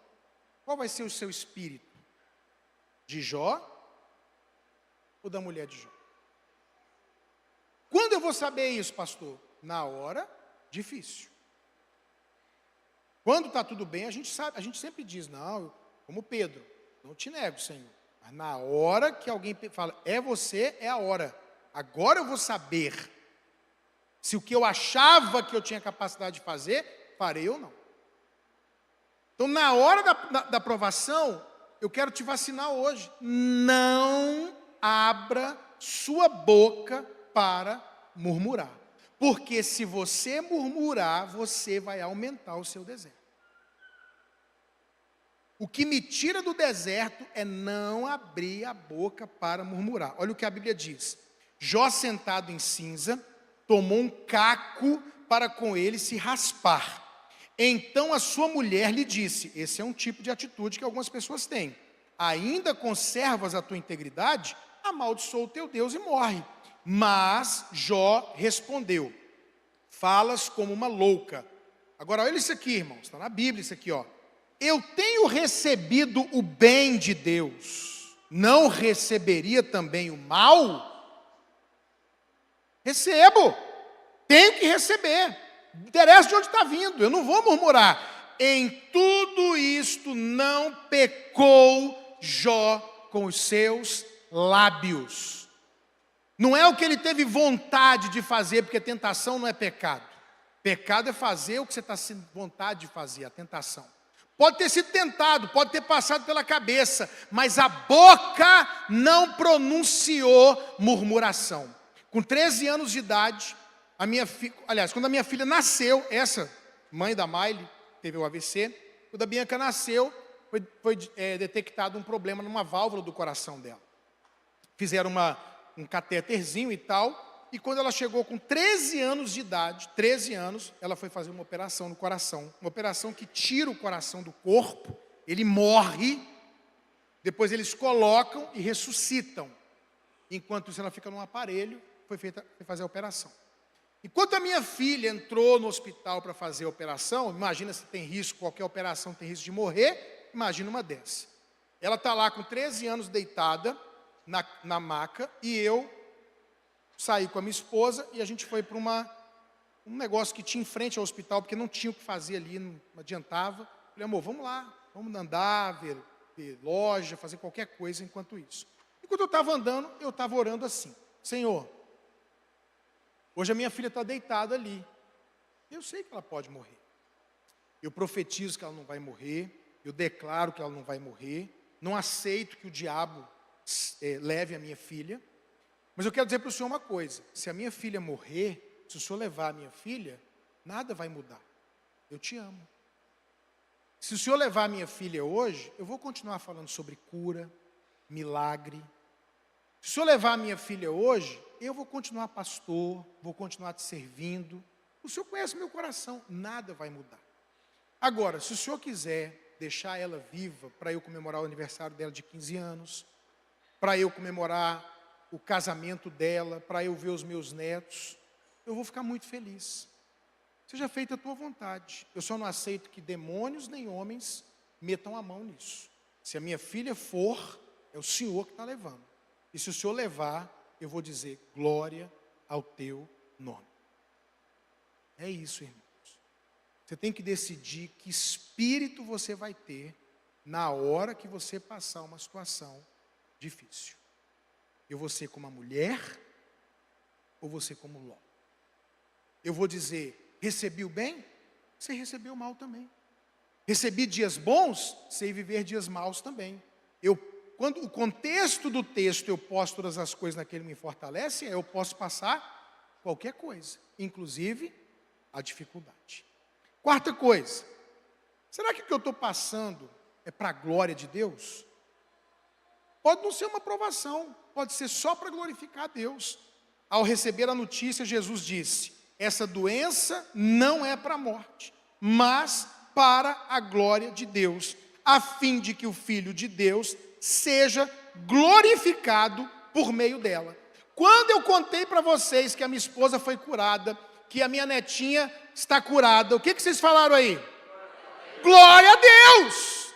Qual vai ser o seu espírito? De Jó ou da mulher de Jó? Quando eu vou saber isso, pastor? Na hora difícil. Quando está tudo bem, a gente sabe, a gente sempre diz, não, como Pedro, não te nego, Senhor. Mas na hora que alguém fala, é você, é a hora. Agora eu vou saber se o que eu achava que eu tinha capacidade de fazer, farei ou não. Então, na hora da aprovação, eu quero te vacinar hoje. Não abra sua boca para murmurar. Porque se você murmurar, você vai aumentar o seu deserto. O que me tira do deserto é não abrir a boca para murmurar. Olha o que a Bíblia diz. Jó, sentado em cinza, tomou um caco para com ele se raspar. Então a sua mulher lhe disse, esse é um tipo de atitude que algumas pessoas têm. Ainda conservas a tua integridade? Amaldiçoa o teu Deus e morre. Mas Jó respondeu, falas como uma louca. Agora olha isso aqui, irmãos, está na Bíblia isso aqui, ó. Eu tenho recebido o bem de Deus, não receberia também o mal? Recebo, tenho que receber, não interessa de onde está vindo, eu não vou murmurar. Em tudo isto não pecou Jó com os seus lábios. Não é o que ele teve vontade de fazer, porque tentação não é pecado. Pecado é fazer o que você está com vontade de fazer, a tentação. Pode ter sido tentado, pode ter passado pela cabeça, mas a boca não pronunciou murmuração. Com 13 anos de idade, quando a minha filha nasceu, essa mãe da Miley teve o AVC, quando a Bianca nasceu, foi detectado um problema numa válvula do coração dela. Fizeram um catéterzinho e tal, e quando ela chegou com 13 anos de idade, 13 anos, ela foi fazer uma operação no coração. Uma operação que tira o coração do corpo, ele morre, depois eles colocam e ressuscitam. Enquanto isso ela fica num aparelho, foi fazer a operação. Enquanto a minha filha entrou no hospital para fazer a operação, imagina se tem risco, qualquer operação tem risco de morrer, imagina uma dessa. Ela está lá com 13 anos deitada na maca, e eu saí com a minha esposa e a gente foi para um negócio que tinha em frente ao hospital, porque não tinha o que fazer ali, não adiantava. Falei, amor, vamos lá, vamos andar, ver loja, fazer qualquer coisa enquanto isso. Enquanto eu estava andando, eu estava orando assim, Senhor, hoje a minha filha está deitada ali. Eu sei que ela pode morrer. Eu profetizo que ela não vai morrer, eu declaro que ela não vai morrer, não aceito que o diabo leve a minha filha, mas eu quero dizer para o Senhor uma coisa, se a minha filha morrer, se o Senhor levar a minha filha, nada vai mudar. Eu te amo. Se o Senhor levar a minha filha hoje, eu vou continuar falando sobre cura, milagre. Se o Senhor levar a minha filha hoje, eu vou continuar pastor, vou continuar te servindo. O Senhor conhece meu coração, nada vai mudar. Agora, se o Senhor quiser deixar ela viva para eu comemorar o aniversário dela de 15 anos, para eu comemorar o casamento dela, para eu ver os meus netos, eu vou ficar muito feliz. Seja feita a tua vontade. Eu só não aceito que demônios nem homens metam a mão nisso. Se a minha filha for, é o Senhor que está levando. E se o Senhor levar, eu vou dizer glória ao teu nome. É isso, irmãos. Você tem que decidir que espírito você vai ter na hora que você passar uma situação difícil. Eu vou ser como a mulher ou vou ser como Ló? Eu vou dizer, recebi o bem? Você recebeu o mal também. Recebi dias bons? Sei viver dias maus também. Quando o contexto do texto, eu posso todas as coisas naquele que me fortalece, eu posso passar qualquer coisa, inclusive a dificuldade. Quarta coisa, será que o que eu estou passando é para a glória de Deus? Pode não ser uma provação, pode ser só para glorificar a Deus. Ao receber a notícia, Jesus disse, essa doença não é para a morte, mas para a glória de Deus, a fim de que o Filho de Deus seja glorificado por meio dela. Quando eu contei para vocês que a minha esposa foi curada, que a minha netinha está curada, o que vocês falaram aí? Glória a Deus!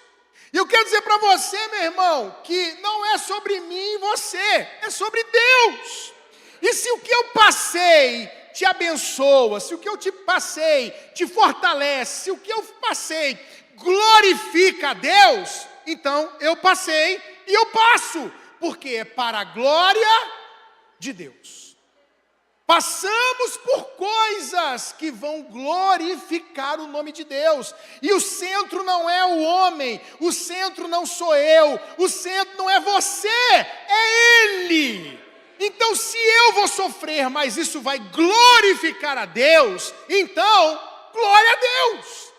E eu quero dizer para você, meu irmão, que não é sobre mim e você, é sobre Deus. E se o que eu passei te abençoa, se o que eu te passei te fortalece, se o que eu passei glorifica a Deus, então eu passei e eu passo, porque é para a glória de Deus. Passamos por coisas que vão glorificar o nome de Deus. E o centro não é o homem, o centro não sou eu, o centro não é você, é Ele. Então, se eu vou sofrer, mas isso vai glorificar a Deus, então, glória a Deus.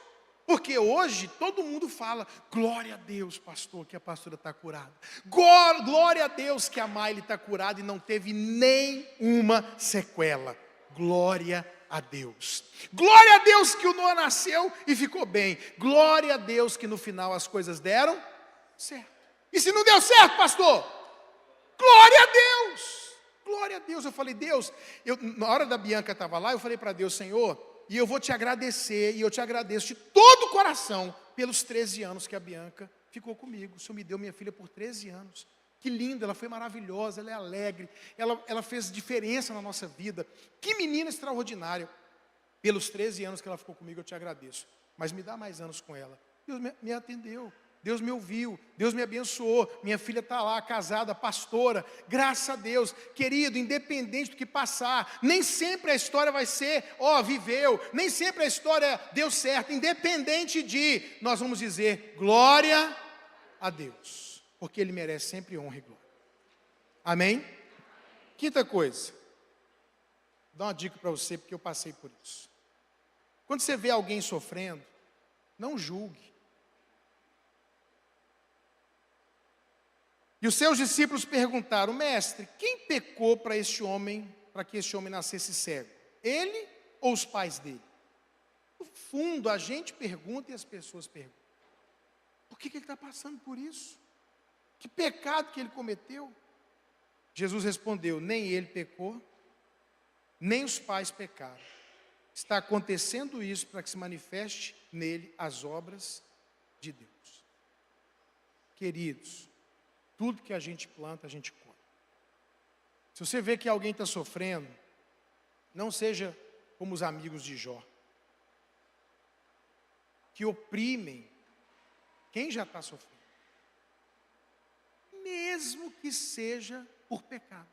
Porque hoje todo mundo fala, glória a Deus, pastor, que a pastora está curada. Glória a Deus que a Miley está curada e não teve nenhuma sequela. Glória a Deus. Glória a Deus que o Noah nasceu e ficou bem. Glória a Deus que no final as coisas deram certo. E se não deu certo, pastor? Glória a Deus. Glória a Deus. Eu falei, Deus, na hora da Bianca estava lá, eu falei para Deus, Senhor, e eu vou te agradecer, e eu te agradeço de todo o coração, pelos 13 anos que a Bianca ficou comigo. O Senhor me deu minha filha por 13 anos. Que linda, ela foi maravilhosa, ela é alegre, ela fez diferença na nossa vida. Que menina extraordinária. Pelos 13 anos que ela ficou comigo, eu te agradeço. Mas me dá mais anos com ela. Deus me atendeu. Deus me ouviu, Deus me abençoou, minha filha está lá, casada, pastora, graças a Deus. Querido, independente do que passar, nem sempre a história vai ser, viveu, nem sempre a história deu certo, independente de, nós vamos dizer, glória a Deus, porque Ele merece sempre honra e glória. Amém? Quinta coisa, vou dar uma dica para você, porque eu passei por isso. Quando você vê alguém sofrendo, não julgue. E os seus discípulos perguntaram, mestre, quem pecou para que este homem nascesse cego? Ele ou os pais dele? No fundo, a gente pergunta e as pessoas perguntam. Por que ele está passando por isso? Que pecado que ele cometeu? Jesus respondeu, nem ele pecou, nem os pais pecaram. Está acontecendo isso para que se manifeste nele as obras de Deus. Queridos, tudo que a gente planta, a gente colhe. Se você vê que alguém está sofrendo, não seja como os amigos de Jó, que oprimem quem já está sofrendo, mesmo que seja por pecado.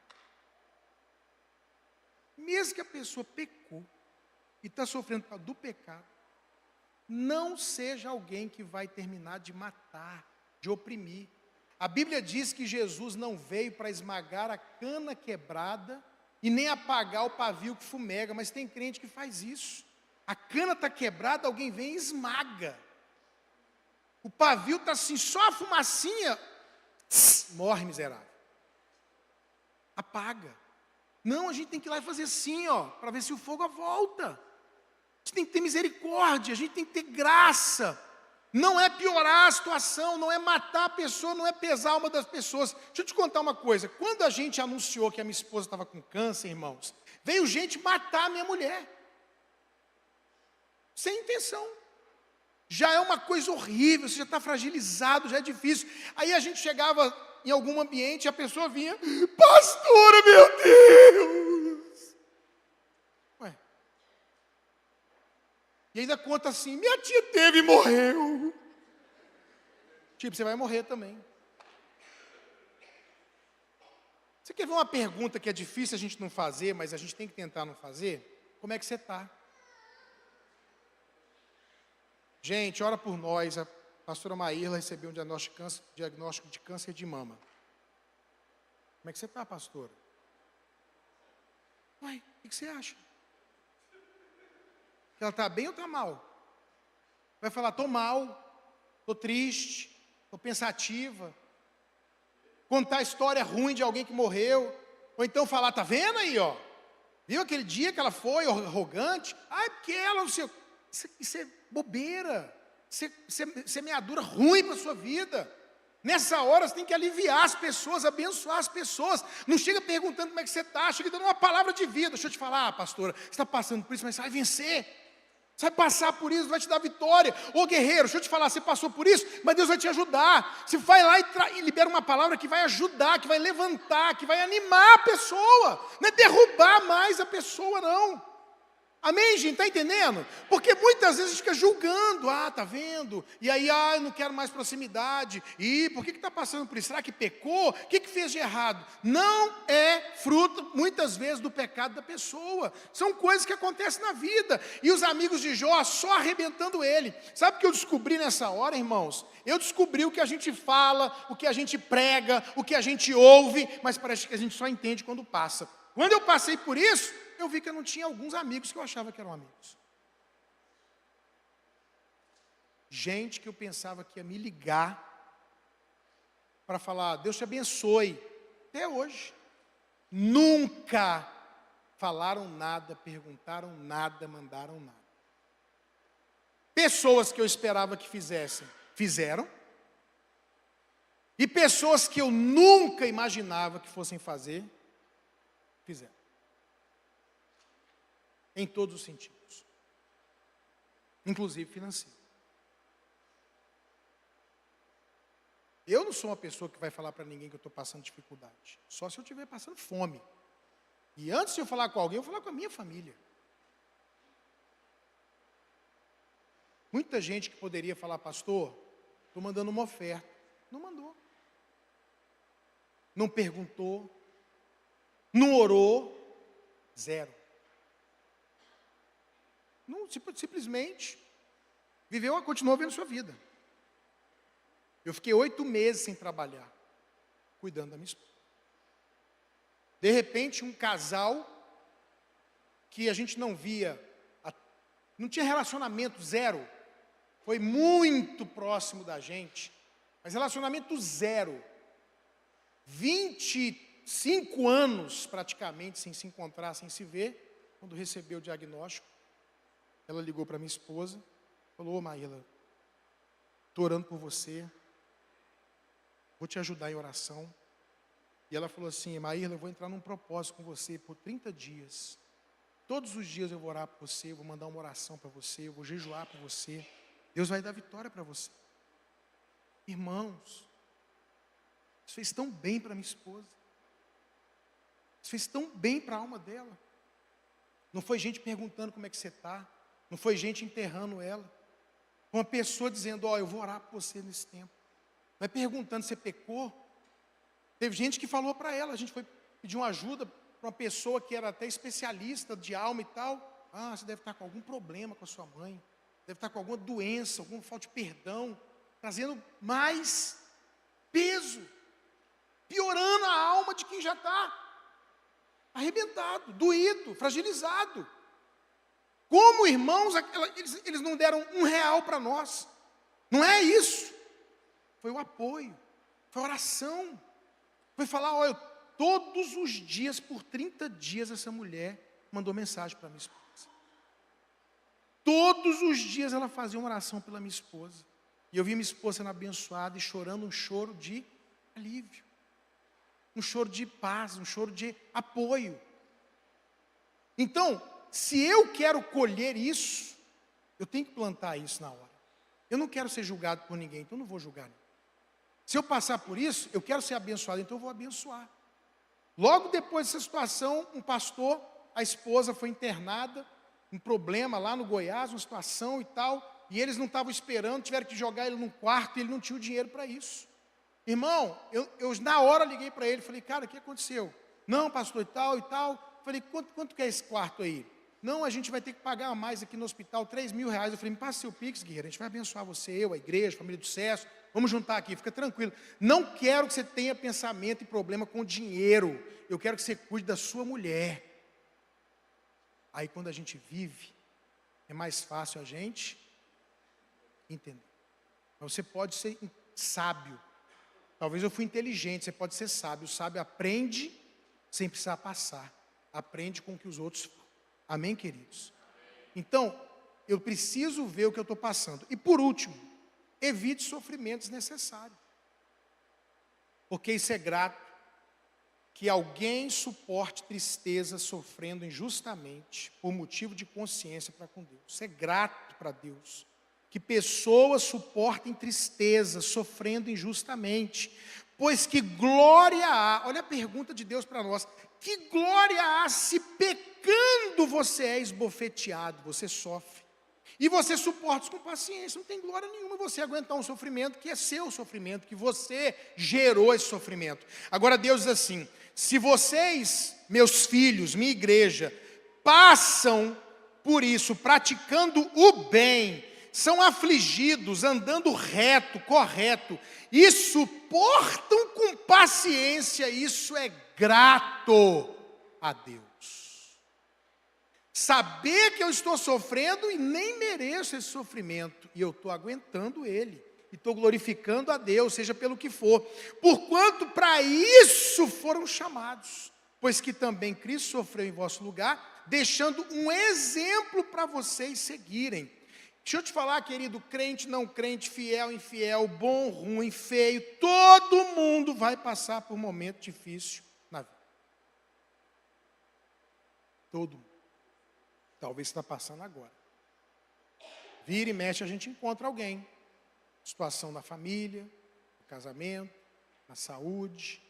Mesmo que a pessoa pecou e está sofrendo por causa do pecado, não seja alguém que vai terminar de matar, de oprimir. A Bíblia diz que Jesus não veio para esmagar a cana quebrada e nem apagar o pavio que fumega, mas tem crente que faz isso. A cana está quebrada, alguém vem e esmaga. O pavio está assim, só a fumacinha, morre miserável. Apaga. Não, a gente tem que ir lá e fazer assim, para ver se o fogo volta. A gente tem que ter misericórdia, a gente tem que ter graça. Não é piorar a situação, não é matar a pessoa, não é pesar uma das pessoas. Deixa eu te contar uma coisa. Quando a gente anunciou que a minha esposa estava com câncer, irmãos, veio gente matar a minha mulher. Sem intenção. Já é uma coisa horrível, você já está fragilizado, já é difícil. Aí a gente chegava em algum ambiente e a pessoa vinha, pastora, meu Deus! Ué. E ainda conta assim, minha tia teve e morreu. Tipo, você vai morrer também. Você quer ver uma pergunta que é difícil a gente não fazer, mas a gente tem que tentar não fazer? Como é que você está? Gente, ora por nós. A pastora Maírla recebeu um diagnóstico de câncer de mama. Como é que você está, pastora? Uai, o que você acha? Ela está bem ou está mal? Vai falar, estou mal, estou triste, estou pensativa. Contar a história ruim de alguém que morreu. Ou então falar, está vendo aí, viu aquele dia que ela foi arrogante? É porque ela não sei. Isso é bobeira, semeadura ruim para a sua vida. Nessa hora você tem que aliviar as pessoas, abençoar as pessoas. Não chega perguntando como é que você está, chega dando uma palavra de vida. Deixa eu te falar, pastora, você está passando por isso, mas você vai vencer. Você vai passar por isso, vai te dar vitória. Ô guerreiro, deixa eu te falar, você passou por isso, mas Deus vai te ajudar. Você vai lá e libera uma palavra que vai ajudar, que vai levantar, que vai animar a pessoa. Não é derrubar mais a pessoa, não. Amém, gente? Está entendendo? Porque muitas vezes a gente fica julgando, tá vendo? E aí, eu não quero mais proximidade. E por que está passando por isso? Será que pecou? O que fez de errado? Não é fruto, muitas vezes, do pecado da pessoa. São coisas que acontecem na vida. E os amigos de Jó só arrebentando ele. Sabe o que eu descobri nessa hora, irmãos? Eu descobri o que a gente fala, o que a gente prega, o que a gente ouve, mas parece que a gente só entende quando passa. Quando eu passei por isso, eu vi que eu não tinha alguns amigos que eu achava que eram amigos. Gente que eu pensava que ia me ligar para falar, Deus te abençoe. Até hoje. Nunca falaram nada, perguntaram nada, mandaram nada. Pessoas que eu esperava que fizessem, fizeram. E pessoas que eu nunca imaginava que fossem fazer, fizeram. Em todos os sentidos. Inclusive financeiro. Eu não sou uma pessoa que vai falar para ninguém que eu estou passando dificuldade. Só se eu estiver passando fome. E antes de eu falar com alguém, eu vou falar com a minha família. Muita gente que poderia falar, pastor, estou mandando uma oferta. Não mandou. Não perguntou. Não orou. Zero. Não, simplesmente viveu, continuou vivendo sua vida. Eu fiquei 8 meses sem trabalhar, cuidando da minha esposa. De repente, um casal que a gente não via, não tinha relacionamento, zero. Foi muito próximo da gente, mas relacionamento zero. 25 anos praticamente sem se encontrar, sem se ver, quando recebeu o diagnóstico. Ela ligou para minha esposa, falou, Maíla, estou orando por você, vou te ajudar em oração. E ela falou assim, Maíla, eu vou entrar num propósito com você por 30 dias. Todos os dias eu vou orar por você, eu vou mandar uma oração para você, eu vou jejuar por você. Deus vai dar vitória para você. Irmãos, isso fez tão bem para minha esposa. Isso fez tão bem para a alma dela. Não foi gente perguntando como é que você está. Não foi gente enterrando ela. Uma pessoa dizendo, eu vou orar por você nesse tempo. Vai perguntando, você pecou? Teve gente que falou para ela, a gente foi pedir uma ajuda para uma pessoa que era até especialista de alma e tal. Você deve estar com algum problema com a sua mãe. Deve estar com alguma doença, alguma falta de perdão. Trazendo mais peso. Piorando a alma de quem já está arrebentado, doído, fragilizado. Como irmãos, eles não deram R$1 para nós. Não é isso. Foi o apoio, foi a oração. Foi falar, olha, todos os dias, por 30 dias, essa mulher mandou mensagem para minha esposa. Todos os dias ela fazia uma oração pela minha esposa. E eu vi minha esposa sendo abençoada e chorando um choro de alívio. Um choro de paz, um choro de apoio. Então, se eu quero colher isso, eu tenho que plantar isso na hora. Eu não quero ser julgado por ninguém, então eu não vou julgar ninguém. Se eu passar por isso, eu quero ser abençoado, então eu vou abençoar. Logo depois dessa situação, um pastor, a esposa foi internada, um problema lá no Goiás, uma situação e tal, e eles não estavam esperando, tiveram que jogar ele num quarto, e ele não tinha o dinheiro para isso. Irmão, eu na hora liguei para ele, falei, cara, o que aconteceu? Não, pastor, e tal, e tal. Falei, quanto que é esse quarto aí? Não, a gente vai ter que pagar mais aqui no hospital, R$3.000. Eu falei, me passa seu Pix, guerreiro, a gente vai abençoar você, eu, a igreja, a família do sucesso, vamos juntar aqui, fica tranquilo. Não quero que você tenha pensamento e problema com dinheiro, eu quero que você cuide da sua mulher. Aí quando a gente vive, é mais fácil a gente entender. Mas você pode ser sábio. Talvez eu fui inteligente, você pode ser sábio. O sábio aprende sem precisar passar. Aprende com o que os outros falam. Amém, queridos? Então, eu preciso ver o que eu estou passando. E por último, evite sofrimentos desnecessários. Porque isso é grato. Que alguém suporte tristeza sofrendo injustamente por motivo de consciência para com Deus. Isso é grato para Deus. Que pessoas suportem tristeza sofrendo injustamente. Pois que glória há, olha a pergunta de Deus para nós, que glória há se pecando você é esbofeteado, você sofre. E você suporta isso com paciência, não tem glória nenhuma você aguentar um sofrimento que é seu sofrimento, que você gerou esse sofrimento. Agora Deus diz assim, se vocês, meus filhos, minha igreja, passam por isso, praticando o bem, são afligidos, andando reto, correto, e suportam com paciência, isso é grato a Deus. Saber que eu estou sofrendo e nem mereço esse sofrimento, e eu estou aguentando ele, e estou glorificando a Deus, seja pelo que for, porquanto para isso foram chamados, pois que também Cristo sofreu em vosso lugar, deixando um exemplo para vocês seguirem. Deixa eu te falar, querido, crente, não crente, fiel, infiel, bom, ruim, feio, todo mundo vai passar por um momento difícil na vida. Todo mundo. Talvez está passando agora. Vira e mexe, a gente encontra alguém. Situação na família, no casamento, na saúde,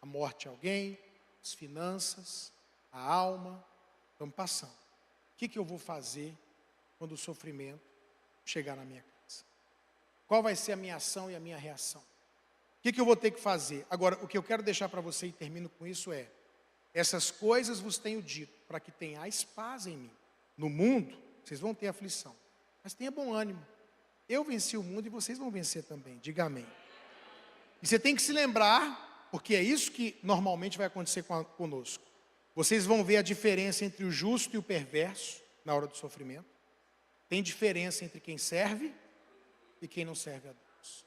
a morte de alguém, as finanças, a alma. Estamos passando. O que eu vou fazer quando o sofrimento chegar na minha casa? Qual vai ser a minha ação e a minha reação? O que eu vou ter que fazer? Agora, o que eu quero deixar para você, e termino com isso, é: essas coisas vos tenho dito, para que tenhais paz em mim. No mundo, vocês vão ter aflição, mas tenha bom ânimo. Eu venci o mundo e vocês vão vencer também. Diga amém. E você tem que se lembrar, porque é isso que normalmente vai acontecer conosco. Vocês vão ver a diferença entre o justo e o perverso na hora do sofrimento. Tem diferença entre quem serve e quem não serve a Deus.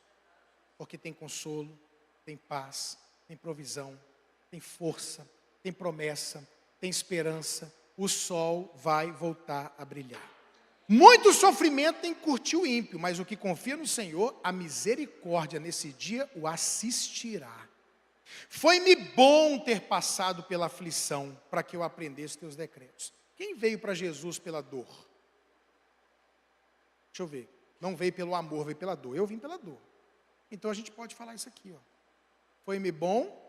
Porque tem consolo, tem paz, tem provisão, tem força, tem promessa, tem esperança. O sol vai voltar a brilhar. Muito sofrimento tem que curtir o ímpio, mas o que confia no Senhor, a misericórdia nesse dia o assistirá. Foi-me bom ter passado pela aflição, para que eu aprendesse os teus decretos. Quem veio para Jesus pela dor? Deixa eu ver. Não veio pelo amor, veio pela dor. Eu vim pela dor. Então a gente pode falar isso aqui, ó. Foi-me bom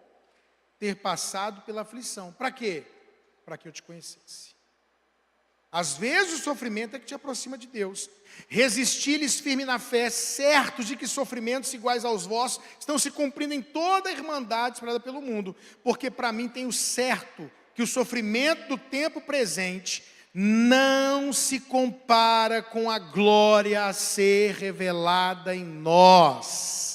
ter passado pela aflição. Para quê? Para que eu te conhecesse. Às vezes o sofrimento é que te aproxima de Deus. Resisti-lhes firme na fé, certos de que sofrimentos iguais aos vossos estão se cumprindo em toda a irmandade esperada pelo mundo. Porque para mim tenho certo que o sofrimento do tempo presente não se compara com a glória a ser revelada em nós.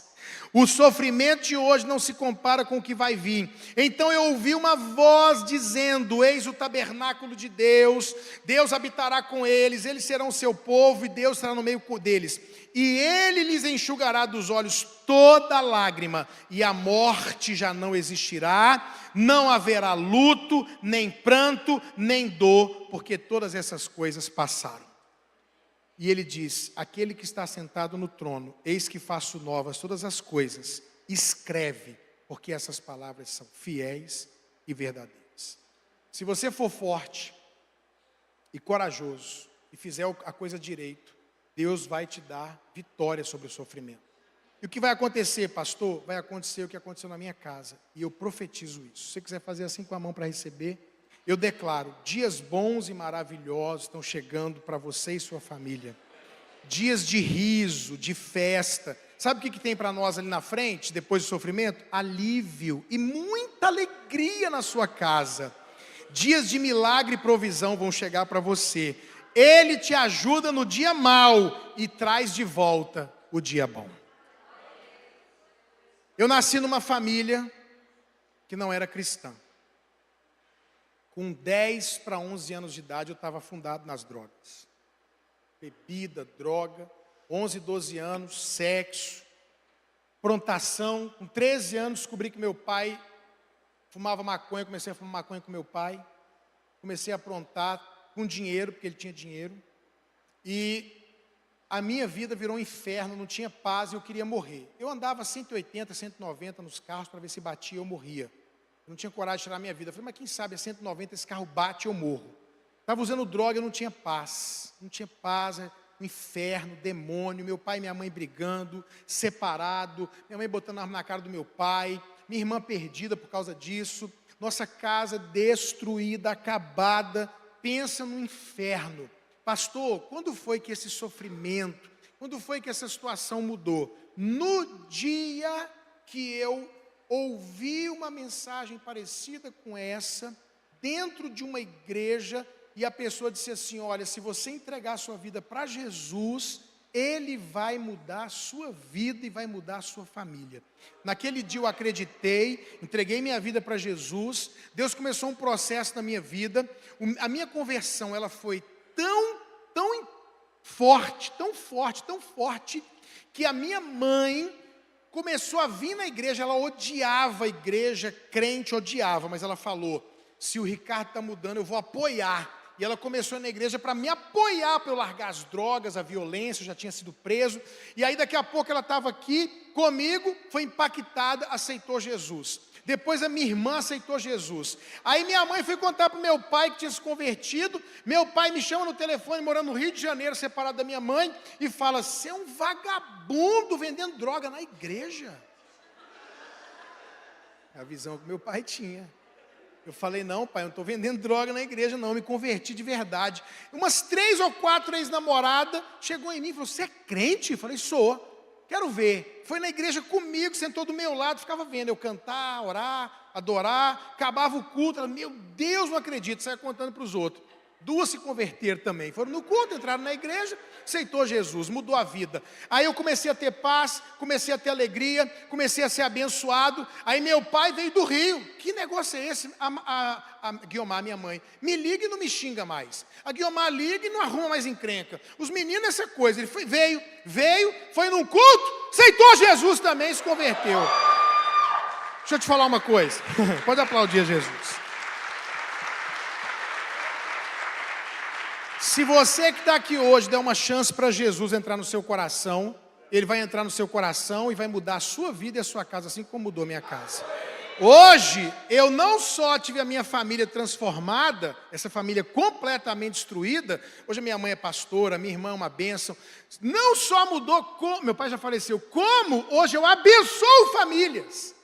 O sofrimento de hoje não se compara com o que vai vir. Então eu ouvi uma voz dizendo: eis o tabernáculo de Deus, Deus habitará com eles, eles serão seu povo e Deus estará no meio deles. E ele lhes enxugará dos olhos toda lágrima, e a morte já não existirá, não haverá luto, nem pranto, nem dor, porque todas essas coisas passaram. E ele diz: aquele que está sentado no trono, eis que faço novas todas as coisas, escreve, porque essas palavras são fiéis e verdadeiras. Se você for forte e corajoso, e fizer a coisa direito, Deus vai te dar vitória sobre o sofrimento. E o que vai acontecer, pastor? Vai acontecer o que aconteceu na minha casa, e eu profetizo isso. Se você quiser fazer assim com a mão para receber, eu declaro: dias bons e maravilhosos estão chegando para você e sua família. Dias de riso, de festa. Sabe o que tem para nós ali na frente, depois do sofrimento? Alívio e muita alegria na sua casa. Dias de milagre e provisão vão chegar para você. Ele te ajuda no dia mau e traz de volta o dia bom. Eu nasci numa família que não era cristã. Com 10 para 11 anos de idade, eu estava afundado nas drogas. Bebida, droga, 11, 12 anos, sexo, prontação. Com 13 anos, descobri que meu pai fumava maconha, comecei a fumar maconha com meu pai. Comecei a aprontar com dinheiro, porque ele tinha dinheiro. E a minha vida virou um inferno, não tinha paz e eu queria morrer. Eu andava 180, 190 nos carros para ver se batia, eu morria. Eu não tinha coragem de tirar a minha vida. Eu falei: mas quem sabe a 190 esse carro bate e eu morro. Estava usando droga, eu não tinha paz. Não tinha paz, um inferno, demônio. Meu pai e minha mãe brigando, separado. Minha mãe botando arma na cara do meu pai. Minha irmã perdida por causa disso. Nossa casa destruída, acabada. Pensa no inferno. Pastor, quando foi que esse sofrimento, quando foi que essa situação mudou? No dia que eu ouvi uma mensagem parecida com essa, dentro de uma igreja, e a pessoa disse assim: olha, se você entregar a sua vida para Jesus, Ele vai mudar a sua vida e vai mudar a sua família. Naquele dia eu acreditei, entreguei minha vida para Jesus, Deus começou um processo na minha vida, a minha conversão ela foi tão forte, que a minha mãe começou a vir na igreja. Ela odiava a igreja, crente odiava, mas ela falou: se o Ricardo está mudando, eu vou apoiar. E ela começou na igreja para me apoiar, para eu largar as drogas, a violência. Eu já tinha sido preso, e aí daqui a pouco ela estava aqui comigo, foi impactada, aceitou Jesus. Depois a minha irmã aceitou Jesus. Aí minha mãe foi contar para o meu pai que tinha se convertido. Meu pai me chama no telefone, morando no Rio de Janeiro, separado da minha mãe, e fala: você é um vagabundo vendendo droga na igreja. É a visão que meu pai tinha. Eu falei: não, pai, eu não estou vendendo droga na igreja, não, eu me converti de verdade. Umas 3 ou 4 ex-namoradas chegou em mim e falou: você é crente? Eu falei: sou. Quero ver. Foi na igreja comigo, sentou do meu lado, ficava vendo eu cantar, orar, adorar. Acabava o culto, ela: meu Deus, não acredito. Saia contando para os outros. 2 se converteram também. Foram no culto, entraram na igreja, aceitou Jesus, mudou a vida. Aí eu comecei a ter paz, comecei a ter alegria, comecei a ser abençoado. Aí meu pai veio do Rio. Que negócio é esse? A Guiomar, minha mãe, me liga e não me xinga mais. A Guiomar liga e não arruma mais encrenca. Os meninos, essa coisa. Ele veio, foi num culto, aceitou Jesus também e se converteu. Deixa eu te falar uma coisa. Pode aplaudir a Jesus. Se você que está aqui hoje der uma chance para Jesus entrar no seu coração, Ele vai entrar no seu coração e vai mudar a sua vida e a sua casa, assim como mudou a minha casa. Hoje, eu não só tive a minha família transformada, essa família completamente destruída. Hoje a minha mãe é pastora, a minha irmã é uma bênção. Não só mudou, meu pai já faleceu, como hoje eu abençoo famílias.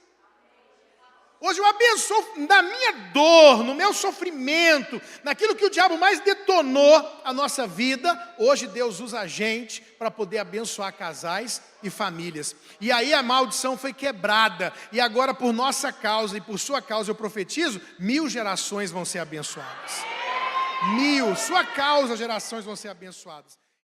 Hoje eu abençoo na minha dor, no meu sofrimento, naquilo que o diabo mais detonou a nossa vida. Hoje Deus usa a gente para poder abençoar casais e famílias. E aí a maldição foi quebrada. E agora por nossa causa e por sua causa eu profetizo, 1000 gerações vão ser abençoadas. 1000, sua causa, gerações vão ser abençoadas.